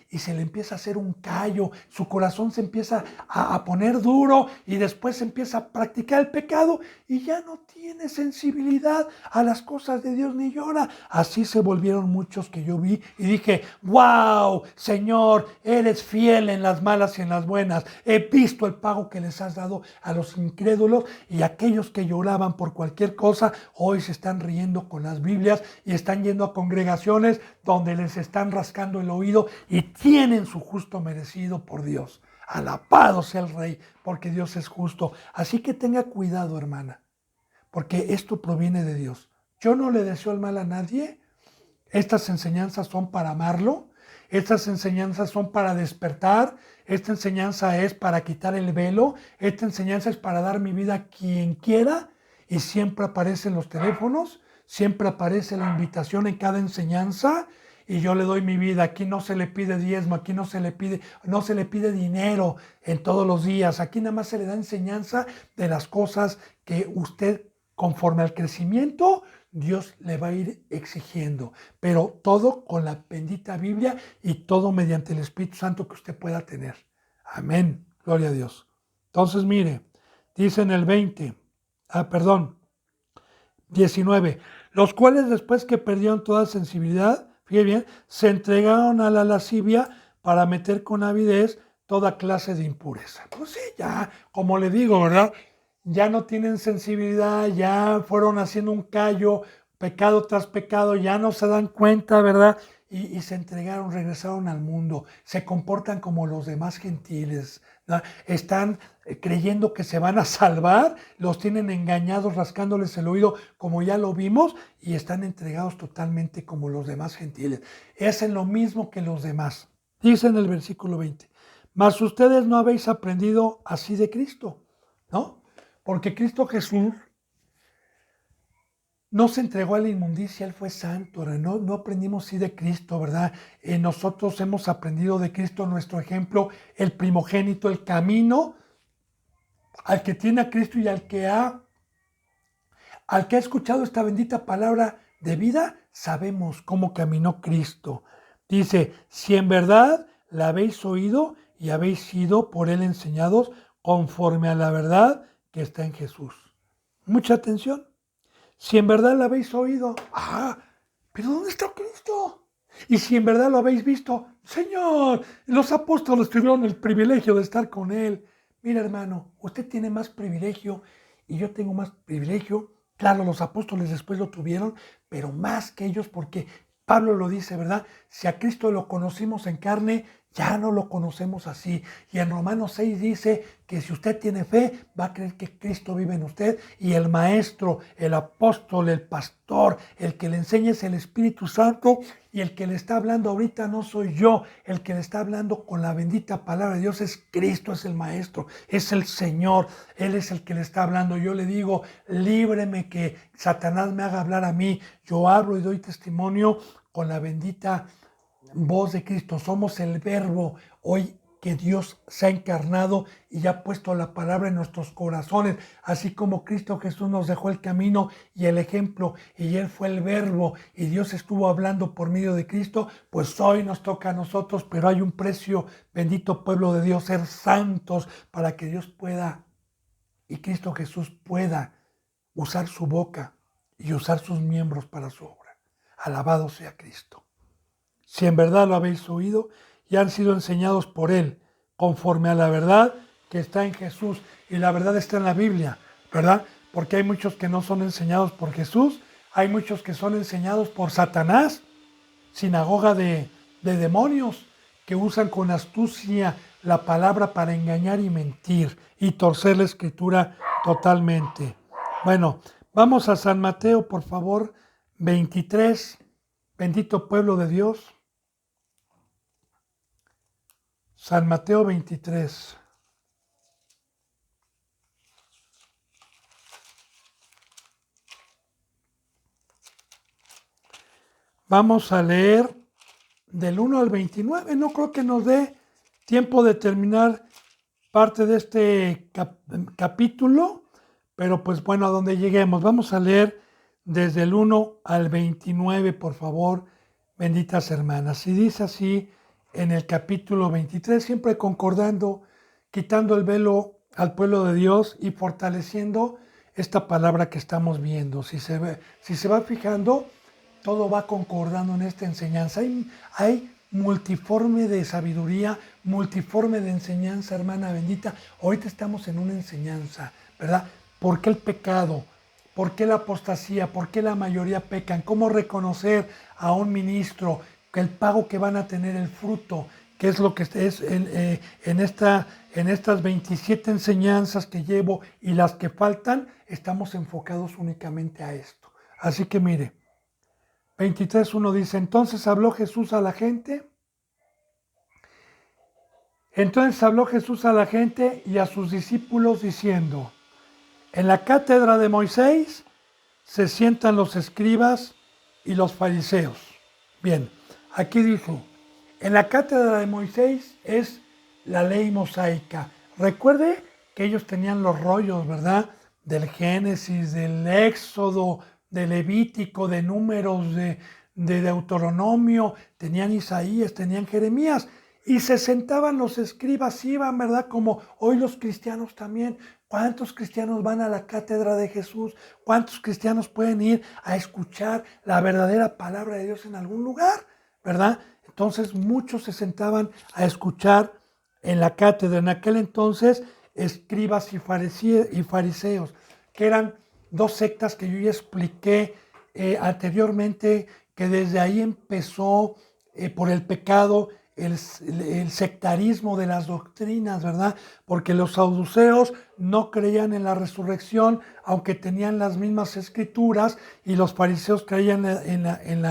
y se le empieza a hacer un callo, su corazón se empieza a poner duro y después empieza a practicar el pecado y ya no tiene sensibilidad a las cosas de Dios ni llora. Así se volvieron muchos que yo vi y dije, wow, Señor, eres fiel en las malas y en las buenas. He visto el pago que les has dado a los incrédulos y aquellos que lloraban por cualquier cosa, hoy se están riendo con las Biblias y están yendo a congregaciones donde les están rascando el oído y tienen su justo merecido por Dios. Alabado sea el Rey, porque Dios es justo. Así que tenga cuidado, hermana, porque esto proviene de Dios. Yo no le deseo el mal a nadie. Estas enseñanzas son para amarlo. Estas enseñanzas son para despertar. Esta enseñanza es para quitar el velo. Esta enseñanza es para dar mi vida a quien quiera. Y siempre aparecen los teléfonos. Siempre aparece la invitación en cada enseñanza. Y yo le doy mi vida. Aquí no se le pide diezmo, aquí no se le pide dinero en todos los días. Aquí nada más se le da enseñanza de las cosas que usted, conforme al crecimiento, Dios le va a ir exigiendo. Pero todo con la bendita Biblia y todo mediante el Espíritu Santo que usted pueda tener. Amén. Gloria a Dios. Entonces, mire, dice en el 19, los cuales después que perdieron toda sensibilidad, fíjate bien, se entregaron a la lascivia para meter con avidez toda clase de impureza. Pues sí, ya, como le digo, ¿verdad? Ya no tienen sensibilidad, ya fueron haciendo un callo, pecado tras pecado, ya no se dan cuenta, ¿verdad? Y se entregaron, regresaron al mundo, se comportan como los demás gentiles, ¿verdad? Están creyendo que se van a salvar, los tienen engañados, rascándoles el oído, como ya lo vimos, y están entregados totalmente como los demás gentiles. Hacen lo mismo que los demás. Dice en el versículo 20, mas ustedes no habéis aprendido así de Cristo, ¿no? Porque Cristo Jesús no se entregó a la inmundicia, Él fue santo, no aprendimos sí de Cristo, ¿verdad? Nosotros hemos aprendido de Cristo nuestro ejemplo, el primogénito, el camino al que tiene a Cristo y al que ha escuchado esta bendita palabra de vida, sabemos cómo caminó Cristo. Dice, si en verdad la habéis oído y habéis sido por Él enseñados conforme a la verdad que está en Jesús. Mucha atención. Si en verdad la habéis oído, pero ¿dónde está Cristo? Y si en verdad lo habéis visto, Señor, los apóstoles tuvieron el privilegio de estar con Él. Mira, hermano, usted tiene más privilegio y yo tengo más privilegio. Claro, los apóstoles después lo tuvieron, pero más que ellos porque Pablo lo dice, ¿verdad? Si a Cristo lo conocimos en carne, ya no lo conocemos así. Y en Romanos 6 dice que si usted tiene fe, va a creer que Cristo vive en usted. Y el maestro, el apóstol, el pastor, el que le enseña es el Espíritu Santo. Y el que le está hablando ahorita no soy yo. El que le está hablando con la bendita palabra de Dios es Cristo, es el maestro, es el Señor. Él es el que le está hablando. Yo le digo, líbreme que Satanás me haga hablar a mí. Yo hablo y doy testimonio con la bendita voz de Cristo. Somos el verbo hoy que Dios se ha encarnado y ha puesto la palabra en nuestros corazones, así como Cristo Jesús nos dejó el camino y el ejemplo y Él fue el verbo y Dios estuvo hablando por medio de Cristo, pues hoy nos toca a nosotros, pero hay un precio, bendito pueblo de Dios, ser santos para que Dios pueda y Cristo Jesús pueda usar su boca y usar sus miembros para su obra. Alabado sea Cristo. Si en verdad lo habéis oído y han sido enseñados por Él, conforme a la verdad que está en Jesús. Y la verdad está en la Biblia, ¿verdad? Porque hay muchos que no son enseñados por Jesús, hay muchos que son enseñados por Satanás, sinagoga de demonios, que usan con astucia la palabra para engañar y mentir y torcer la escritura totalmente. Bueno, vamos a San Mateo, por favor, 23, bendito pueblo de Dios. San Mateo 23. Vamos a leer del 1 al 29. No creo que nos dé tiempo de terminar parte de este capítulo, pero pues bueno, a donde lleguemos. Vamos a leer desde el 1 al 29, por favor, benditas hermanas. Y dice así en el capítulo 23, siempre concordando, quitando el velo al pueblo de Dios y fortaleciendo esta palabra que estamos viendo. Si se va fijando, todo va concordando en esta enseñanza. Hay multiforme de sabiduría, multiforme de enseñanza, hermana bendita. Ahorita estamos en una enseñanza, ¿verdad? ¿Por qué el pecado? ¿Por qué la apostasía? ¿Por qué la mayoría pecan? ¿Cómo reconocer a un ministro? Que el pago que van a tener, el fruto, que es lo que es en estas 27 enseñanzas que llevo y las que faltan, estamos enfocados únicamente a esto. Así que mire, 23:1 dice, entonces habló Jesús a la gente y a sus discípulos diciendo, en la cátedra de Moisés se sientan los escribas y los fariseos. Bien, aquí dijo, en la cátedra de Moisés es la ley mosaica. Recuerde que ellos tenían los rollos, ¿verdad? Del Génesis, del Éxodo, de Levítico, de Números, de Deuteronomio, tenían Isaías, tenían Jeremías. Y se sentaban los escribas, iban, ¿verdad? Como hoy los cristianos también. ¿Cuántos cristianos van a la cátedra de Jesús? ¿Cuántos cristianos pueden ir a escuchar la verdadera palabra de Dios en algún lugar? ¿Verdad? Entonces muchos se sentaban a escuchar en la cátedra. En aquel entonces, escribas y fariseos, que eran dos sectas que yo ya expliqué anteriormente, que desde ahí empezó por el pecado el sectarismo de las doctrinas, ¿verdad? Porque los saduceos no creían en la resurrección, aunque tenían las mismas escrituras, y los fariseos creían en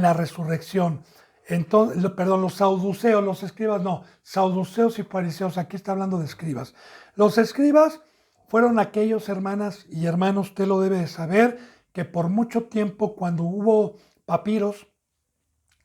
la resurrección. Entonces, los saduceos, los escribas, no, saduceos y fariseos, aquí está hablando de escribas. Los escribas fueron aquellos, hermanas y hermanos, usted lo debe de saber, que por mucho tiempo, cuando hubo papiros,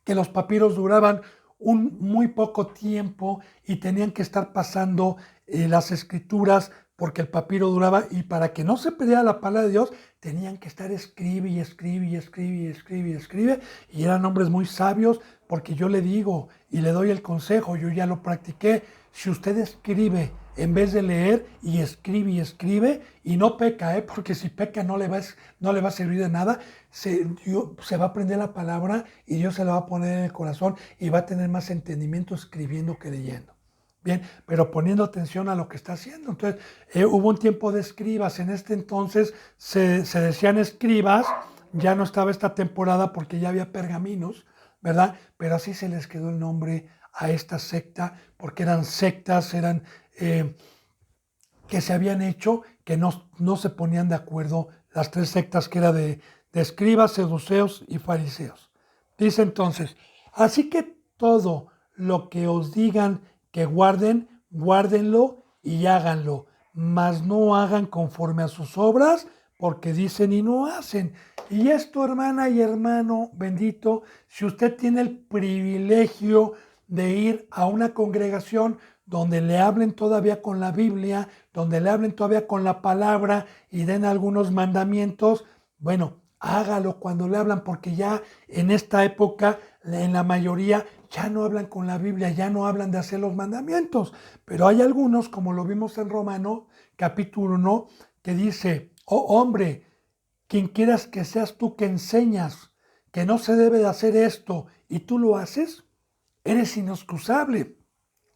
que los papiros duraban un muy poco tiempo y tenían que estar pasando las escrituras porque el papiro duraba, y para que no se perdiera la palabra de Dios tenían que estar escribe y escribe y escribe y escribe y escribe, y eran hombres muy sabios, porque yo le digo y le doy el consejo, yo ya lo practiqué: si usted escribe en vez de leer y escribe y no peca, porque si peca no le va a servir de nada, se va a aprender la palabra y Dios se la va a poner en el corazón y va a tener más entendimiento escribiendo que leyendo. Bien, pero poniendo atención a lo que está haciendo. Entonces, hubo un tiempo de escribas. En este entonces se decían escribas, ya no estaba esta temporada porque ya había pergaminos, ¿verdad? Pero así se les quedó el nombre a esta secta, porque eran sectas, eran que se habían hecho, que no se ponían de acuerdo las tres sectas, que era de escribas, seduceos y fariseos. Dice entonces: así que todo lo que os digan que guarden, guárdenlo y háganlo, mas no hagan conforme a sus obras, porque dicen y no hacen. Y esto, hermana y hermano bendito, si usted tiene el privilegio de ir a una congregación donde le hablen todavía con la Biblia, donde le hablen todavía con la palabra y den algunos mandamientos, bueno, hágalo cuando le hablan, porque ya en esta época, en la mayoría, ya no hablan con la Biblia, ya no hablan de hacer los mandamientos. Pero hay algunos, como lo vimos en Romano, capítulo 1, que dice: oh hombre, quien quieras que seas tú que enseñas que no se debe de hacer esto y tú lo haces, eres inexcusable.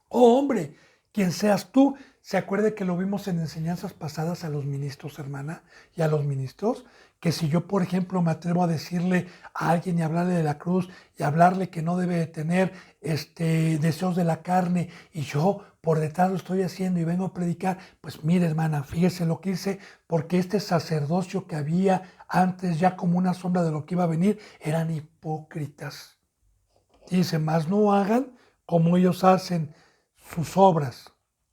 Oh hombre, quien seas tú. Se acuerde que lo vimos en enseñanzas pasadas a los ministros, hermana, y a los ministros, que si yo, por ejemplo, me atrevo a decirle a alguien y hablarle de la cruz y hablarle que no debe de tener deseos de la carne, y yo por detrás lo estoy haciendo y vengo a predicar, pues mire, hermana, fíjese lo que hice, porque este sacerdocio que había antes, ya como una sombra de lo que iba a venir, eran hipócritas. Dice: mas no hagan como ellos hacen sus obras.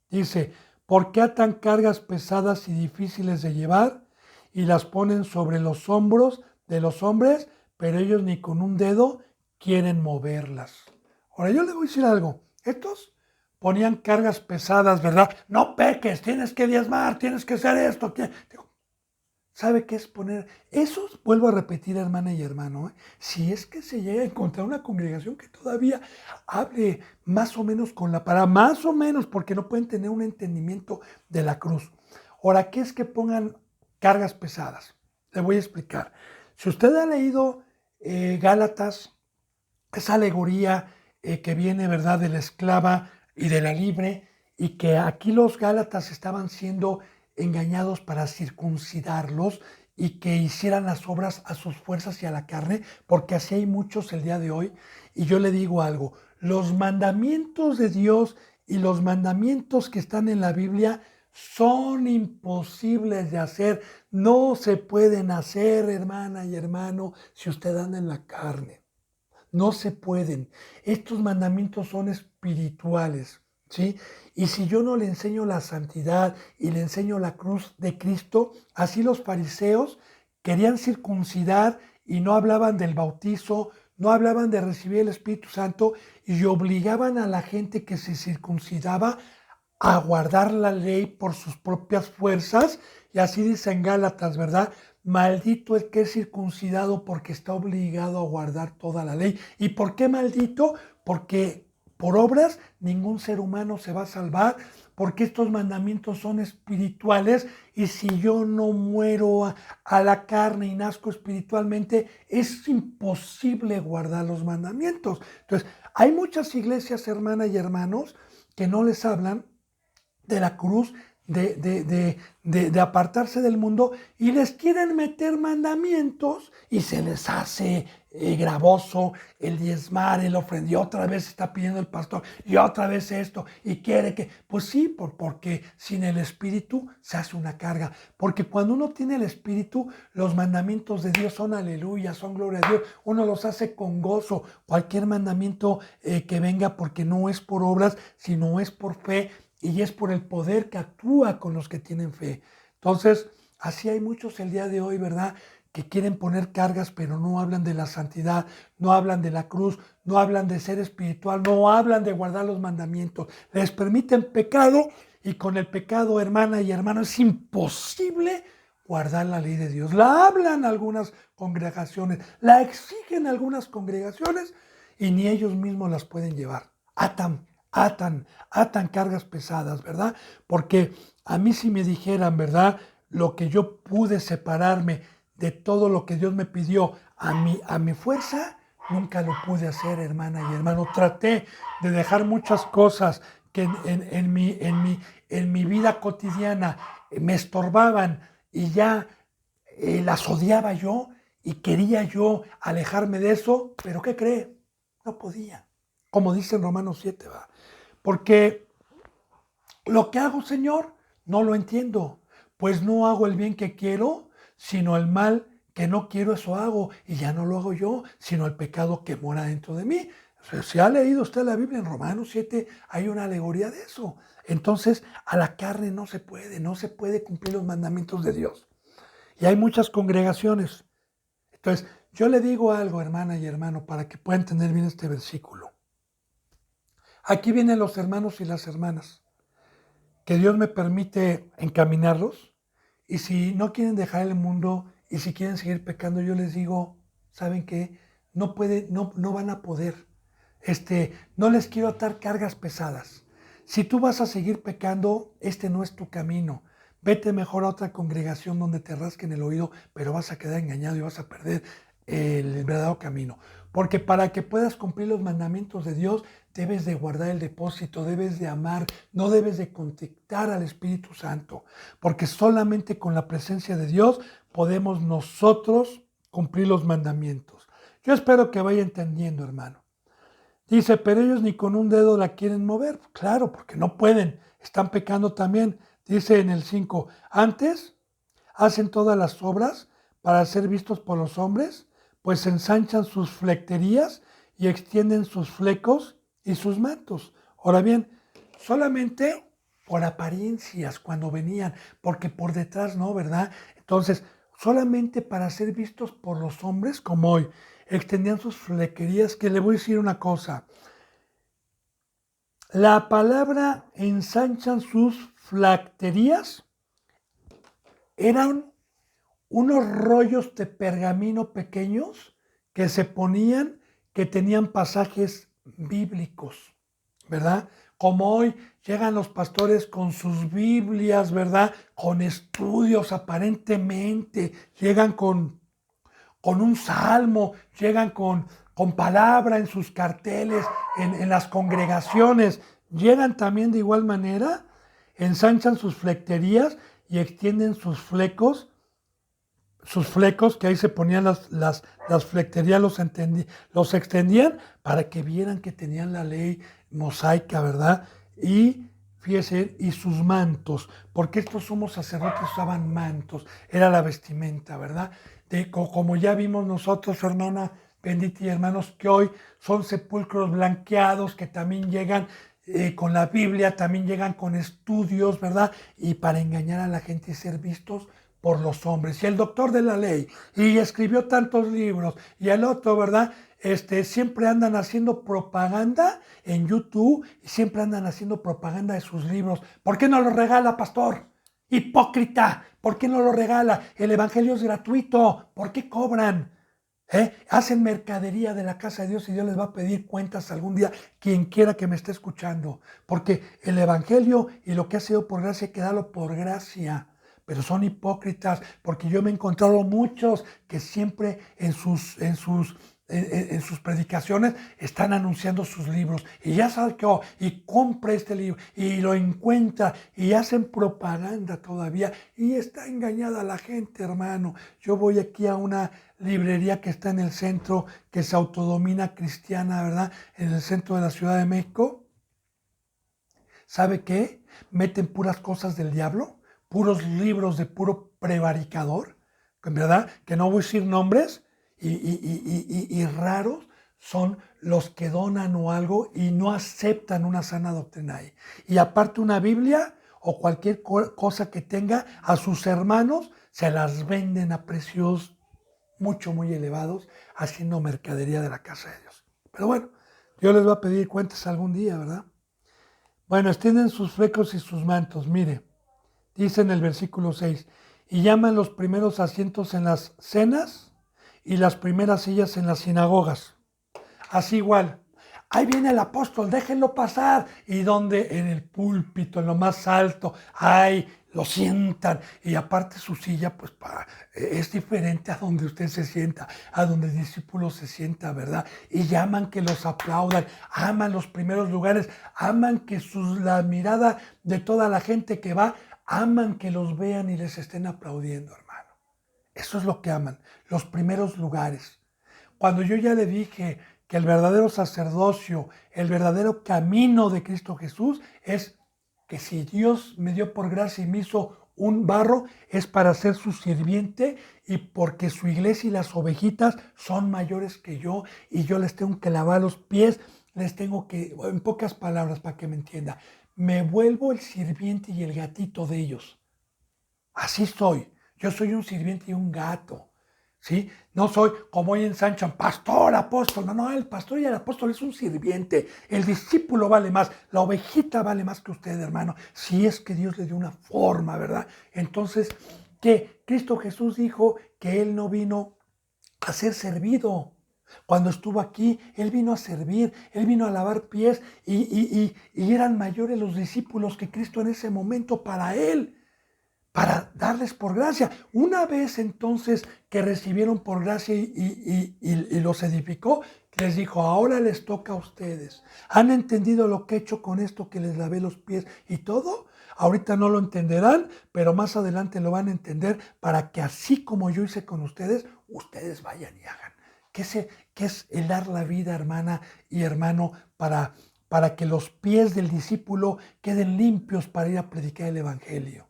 Dice: ¿por qué atan cargas pesadas y difíciles de llevar y las ponen sobre los hombros de los hombres, pero ellos ni con un dedo quieren moverlas? Ahora yo le voy a decir algo. Estos ponían cargas pesadas, ¿verdad? No peques, tienes que diezmar, tienes que hacer esto. ¿Sabe qué es poner? Eso, vuelvo a repetir, hermana y hermano, si es que se llega a encontrar una congregación que todavía hable más o menos con la palabra, más o menos, porque no pueden tener un entendimiento de la cruz. Ahora, ¿qué es que pongan cargas pesadas? Le voy a explicar. Si usted ha leído Gálatas, esa alegoría que viene, ¿verdad?, de la esclava y de la libre, y que aquí los Gálatas estaban siendo engañados para circuncidarlos y que hicieran las obras a sus fuerzas y a la carne, porque así hay muchos el día de hoy. Y yo le digo algo: los mandamientos de Dios y los mandamientos que están en la Biblia son imposibles de hacer, no se pueden hacer, hermana y hermano, si usted anda en la carne. No se pueden. Estos mandamientos son espirituales, ¿sí? Y si yo no le enseño la santidad y le enseño la cruz de Cristo, así los fariseos querían circuncidar y no hablaban del bautizo, no hablaban de recibir el Espíritu Santo, y obligaban a la gente que se circuncidaba a guardar la ley por sus propias fuerzas. Y así dice en Gálatas, ¿verdad? Maldito el que es circuncidado, porque está obligado a guardar toda la ley. ¿Y por qué maldito? Porque por obras ningún ser humano se va a salvar, porque estos mandamientos son espirituales, y si yo no muero a la carne y nazco espiritualmente, es imposible guardar los mandamientos. Entonces, hay muchas iglesias, hermanas y hermanos, que no les hablan de la cruz, de apartarse del mundo, y les quieren meter mandamientos y se les hace gravoso el diezmar, el ofrendar, y otra vez está pidiendo el pastor y otra vez esto, y quiere que, pues sí, porque sin el Espíritu se hace una carga, porque cuando uno tiene el Espíritu, los mandamientos de Dios son aleluya, son gloria a Dios, uno los hace con gozo, cualquier mandamiento que venga, porque no es por obras, sino es por fe, y es por el poder que actúa con los que tienen fe. Entonces, así hay muchos el día de hoy, ¿verdad?, que quieren poner cargas, pero no hablan de la santidad, no hablan de la cruz, no hablan de ser espiritual, no hablan de guardar los mandamientos. Les permiten pecado y con el pecado, hermana y hermano, es imposible guardar la ley de Dios. La hablan algunas congregaciones, la exigen algunas congregaciones y ni ellos mismos las pueden llevar. Atan cargas pesadas, ¿verdad? Porque a mí si me dijeran, ¿verdad? Lo que yo pude separarme de todo lo que Dios me pidió a mi fuerza, nunca lo pude hacer, hermana y hermano. Traté de dejar muchas cosas que en mi vida cotidiana me estorbaban y ya las odiaba yo y quería yo alejarme de eso, pero ¿qué cree? No podía. Como dice en Romanos 7, va. Porque lo que hago, Señor, no lo entiendo, pues no hago el bien que quiero, sino el mal que no quiero, eso hago. Y ya no lo hago yo, sino el pecado que mora dentro de mí. Si ha leído usted la Biblia en Romanos 7, hay una alegoría de eso. Entonces, a la carne no se puede cumplir los mandamientos de Dios. Y hay muchas congregaciones. Entonces, yo le digo algo, hermana y hermano, para que puedan entender bien este versículo. Aquí vienen los hermanos y las hermanas, que Dios me permite encaminarlos, y si no quieren dejar el mundo y si quieren seguir pecando, yo les digo, ¿saben qué? No van a poder. No les quiero atar cargas pesadas. Si tú vas a seguir pecando, este no es tu camino. Vete mejor a otra congregación donde te rasquen el oído, pero vas a quedar engañado y vas a perder el verdadero camino. Porque para que puedas cumplir los mandamientos de Dios, debes de guardar el depósito, debes de amar, no debes de contactar al Espíritu Santo. Porque solamente con la presencia de Dios podemos nosotros cumplir los mandamientos. Yo espero que vaya entendiendo, hermano. Dice, pero ellos ni con un dedo la quieren mover. Claro, porque no pueden. Están pecando también. Dice en el 5, antes hacen todas las obras para ser vistos por los hombres, pues ensanchan sus flecterías y extienden sus flecos y sus mantos. Ahora bien, solamente por apariencias cuando venían, porque por detrás no, ¿verdad? Entonces, solamente para ser vistos por los hombres, como hoy, extendían sus flequerías, que le voy a decir una cosa. La palabra ensanchan sus flacterías eran unos rollos de pergamino pequeños que se ponían, que tenían pasajes bíblicos, ¿verdad? Como hoy llegan los pastores con sus Biblias, ¿verdad? Con estudios aparentemente, llegan con un salmo, llegan con palabra en sus carteles, en las congregaciones, llegan también de igual manera, ensanchan sus flecterías y extienden sus flecos, que ahí se ponían las flecterías, los extendían para que vieran que tenían la ley mosaica, ¿verdad? Y fíjese, y sus mantos, porque estos sumos sacerdotes usaban mantos, era la vestimenta, ¿verdad? Como ya vimos nosotros, hermana bendita y hermanos, que hoy son sepulcros blanqueados, que también llegan con la Biblia, también llegan con estudios, ¿verdad? Y para engañar a la gente y ser vistos por los hombres. Y el doctor de la ley, y escribió tantos libros, y el otro, ¿verdad? Siempre andan haciendo propaganda en YouTube y siempre andan haciendo propaganda de sus libros. ¿Por qué no lo regala, pastor? Hipócrita, ¿por qué no lo regala? El evangelio es gratuito, ¿por qué cobran? Hacen mercadería de la casa de Dios y Dios les va a pedir cuentas algún día, quien quiera que me esté escuchando, porque el evangelio y lo que ha sido por gracia hay que darlo por gracia. Pero son hipócritas, porque yo me he encontrado muchos que siempre en sus predicaciones están anunciando sus libros, y ya salió y compra este libro y lo encuentra y hacen propaganda todavía, y está engañada la gente, hermano. Yo voy aquí a una librería que está en el centro, que se autodomina cristiana, ¿verdad? En el centro de la Ciudad de México. ¿Sabe qué? Meten puras cosas del diablo, puros libros de puro prevaricador, ¿verdad? Que no voy a decir nombres, y raros son los que donan o algo y no aceptan una sana doctrina ahí. Y aparte una Biblia o cualquier cosa que tenga a sus hermanos, se las venden a precios muy elevados, haciendo mercadería de la casa de Dios. Pero bueno, Dios les va a pedir cuentas algún día, ¿verdad? Bueno, extienden sus flecos y sus mantos, mire, dice en el versículo 6, y llaman los primeros asientos en las cenas y las primeras sillas en las sinagogas. Así igual, ahí viene el apóstol, déjenlo pasar. Y donde en el púlpito, en lo más alto, ahí lo sientan. Y aparte su silla, pues es diferente a donde usted se sienta, a donde el discípulo se sienta, ¿verdad? Y llaman que los aplaudan, aman los primeros lugares, aman que la mirada de toda la gente que va, aman que los vean y les estén aplaudiendo, hermano. Eso es lo que aman, los primeros lugares. Cuando yo ya le dije que el verdadero sacerdocio, el verdadero camino de Cristo Jesús es que si Dios me dio por gracia y me hizo un barro, es para ser su sirviente y porque su iglesia y las ovejitas son mayores que yo y yo les tengo que lavar los pies, les tengo que, en pocas palabras para que me entienda, me vuelvo el sirviente y el gatito de ellos. Así soy. Yo soy un sirviente y un gato. ¿Sí? No soy como hoy ensanchan, pastor, apóstol. No, no, el pastor y el apóstol es un sirviente. El discípulo vale más. La ovejita vale más que usted, hermano. Si es que Dios le dio una forma, ¿verdad? Entonces, que Cristo Jesús dijo que Él no vino a ser servido. Cuando estuvo aquí, Él vino a servir, Él vino a lavar pies y eran mayores los discípulos que Cristo en ese momento para Él, para darles por gracia. Una vez entonces que recibieron por gracia y los edificó, les dijo, ahora les toca a ustedes. ¿Han entendido lo que he hecho con esto que les lavé los pies y todo? Ahorita no lo entenderán, pero más adelante lo van a entender para que así como yo hice con ustedes, ustedes vayan y hagan. ¿Qué es el dar la vida, hermana y hermano, para que los pies del discípulo queden limpios para ir a predicar el evangelio?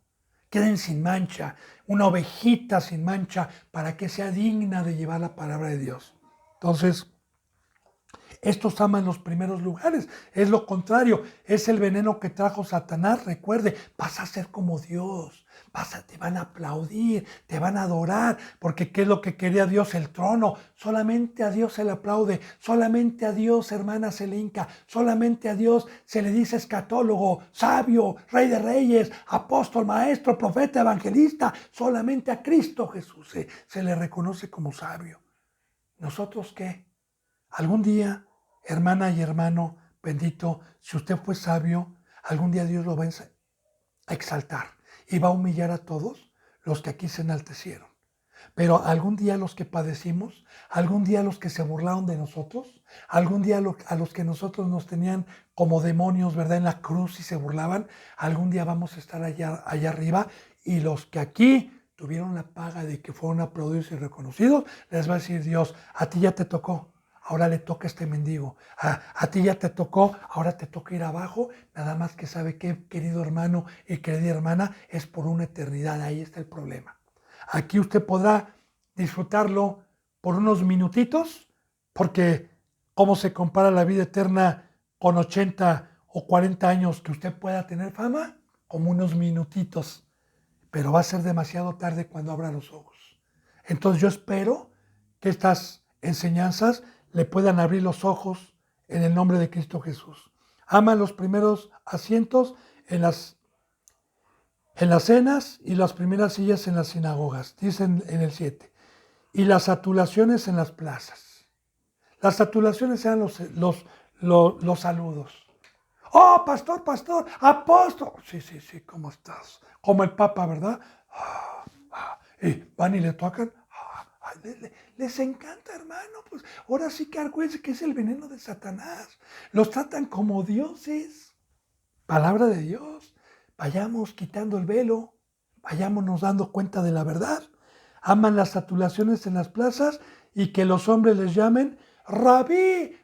Queden sin mancha, una ovejita sin mancha, para que sea digna de llevar la palabra de Dios. Entonces, estos aman los primeros lugares, es lo contrario, es el veneno que trajo Satanás. Recuerde, vas a ser como Dios, te van a aplaudir, te van a adorar, porque ¿qué es lo que quería Dios? El trono. Solamente a Dios se le aplaude, solamente a Dios, hermana, se le hinca, solamente a Dios se le dice escatólogo, sabio, rey de reyes, apóstol, maestro, profeta, evangelista. Solamente a Cristo Jesús se le reconoce como sabio. ¿Nosotros qué? Algún día, hermana y hermano bendito, si usted fue sabio, algún día Dios lo va a exaltar y va a humillar a todos los que aquí se enaltecieron. Pero algún día los que padecimos, algún día los que se burlaron de nosotros, algún día a los que nosotros nos tenían como demonios, ¿verdad? En la cruz y se burlaban, algún día vamos a estar allá arriba y los que aquí tuvieron la paga de que fueron aplaudidos y reconocidos, les va a decir Dios, a ti ya te tocó. Ahora le toca a este mendigo. A ti ya te tocó, ahora te toca ir abajo. Nada más que sabe que, querido hermano y querida hermana, es por una eternidad. Ahí está el problema. Aquí usted podrá disfrutarlo por unos minutitos, porque ¿cómo se compara la vida eterna con 80 o 40 años que usted pueda tener fama? Como unos minutitos. Pero va a ser demasiado tarde cuando abra los ojos. Entonces yo espero que estas enseñanzas le puedan abrir los ojos en el nombre de Cristo Jesús. Aman los primeros asientos en las cenas y las primeras sillas en las sinagogas, dicen en el 7. Y las atulaciones en las plazas. Las atulaciones eran los saludos. Oh, pastor, apóstol. Sí, ¿cómo estás? Como el Papa, ¿verdad? Y van y le tocan. Les encanta, hermano. Pues ahora sí que acuérdense que es el veneno de Satanás. Los tratan como dioses. Palabra de Dios. Vayamos quitando el velo. Vayámonos dando cuenta de la verdad. Aman las atulaciones en las plazas y que los hombres les llamen rabí,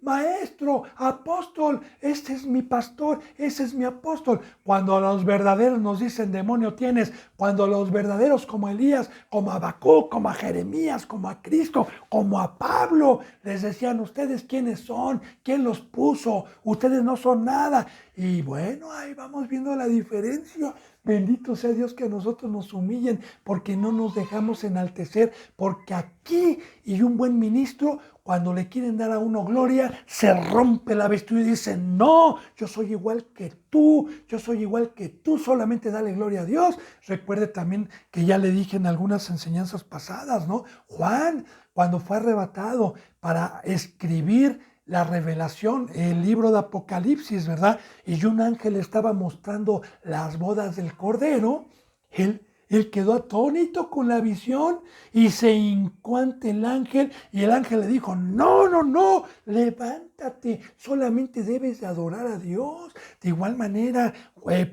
maestro, apóstol, este es mi pastor, ese es mi apóstol. Cuando los verdaderos nos dicen demonio tienes, cuando los verdaderos como Elías, como Habacuc, como a Jeremías, como a Cristo, como a Pablo, les decían ustedes quiénes son, quién los puso, ustedes no son nada. Y bueno, ahí vamos viendo la diferencia Bendito sea Dios que a nosotros nos humillen, porque no nos dejamos enaltecer, porque aquí, y un buen ministro, cuando le quieren dar a uno gloria, se rompe la vestidura y dice, no, yo soy igual que tú, yo soy igual que tú, solamente dale gloria a Dios. Recuerde también que ya le dije en algunas enseñanzas pasadas, ¿no? Juan, cuando fue arrebatado para escribir la revelación, el libro de Apocalipsis, ¿verdad? Y un ángel estaba mostrando las bodas del Cordero. Él quedó atónito con la visión y se hincó ante el ángel y el ángel le dijo, no, no, no, levántate, solamente debes de adorar a Dios. De igual manera,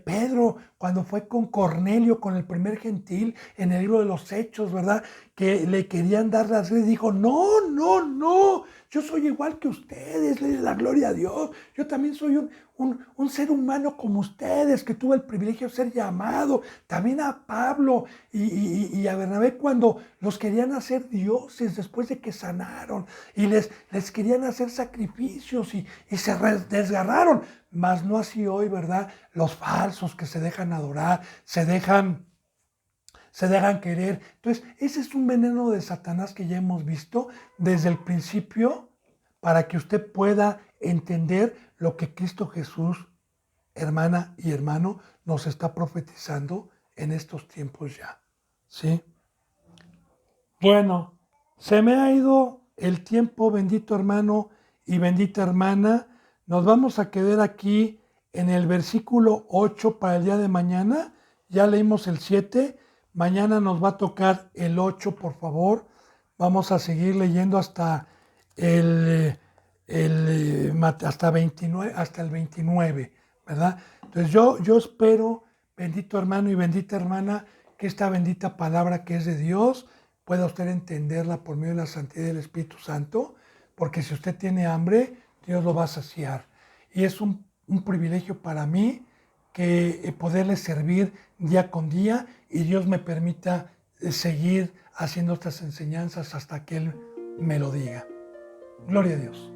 Pedro, cuando fue con Cornelio, con el primer gentil, en el libro de los Hechos, ¿verdad? Que le querían dar las gracias, dijo, no, no, no, yo soy igual que ustedes, le doy la gloria a Dios, yo también soy un ser humano como ustedes, que tuve el privilegio de ser llamado. También a Pablo y a Bernabé cuando los querían hacer dioses después de que sanaron y les querían hacer sacrificios y se desgarraron. Mas no así hoy, ¿verdad? Los falsos que se dejan adorar, se dejan querer. Entonces, ese es un veneno de Satanás que ya hemos visto desde el principio para que usted pueda entender lo que Cristo Jesús, hermana y hermano, nos está profetizando en estos tiempos ya. ¿Sí? Bueno, se me ha ido el tiempo, bendito hermano y bendita hermana. Nos vamos a quedar aquí en el versículo 8 para el día de mañana. Ya leímos el 7. Mañana nos va a tocar el 8, por favor. Vamos a seguir leyendo hasta hasta 29, hasta el 29, ¿verdad? Entonces yo espero, bendito hermano y bendita hermana, que esta bendita palabra que es de Dios pueda usted entenderla por medio de la santidad del Espíritu Santo, porque si usted tiene hambre, Dios lo va a saciar. Y es un privilegio para mí que poderle servir día con día y Dios me permita seguir haciendo estas enseñanzas hasta que Él me lo diga. Gloria a Dios.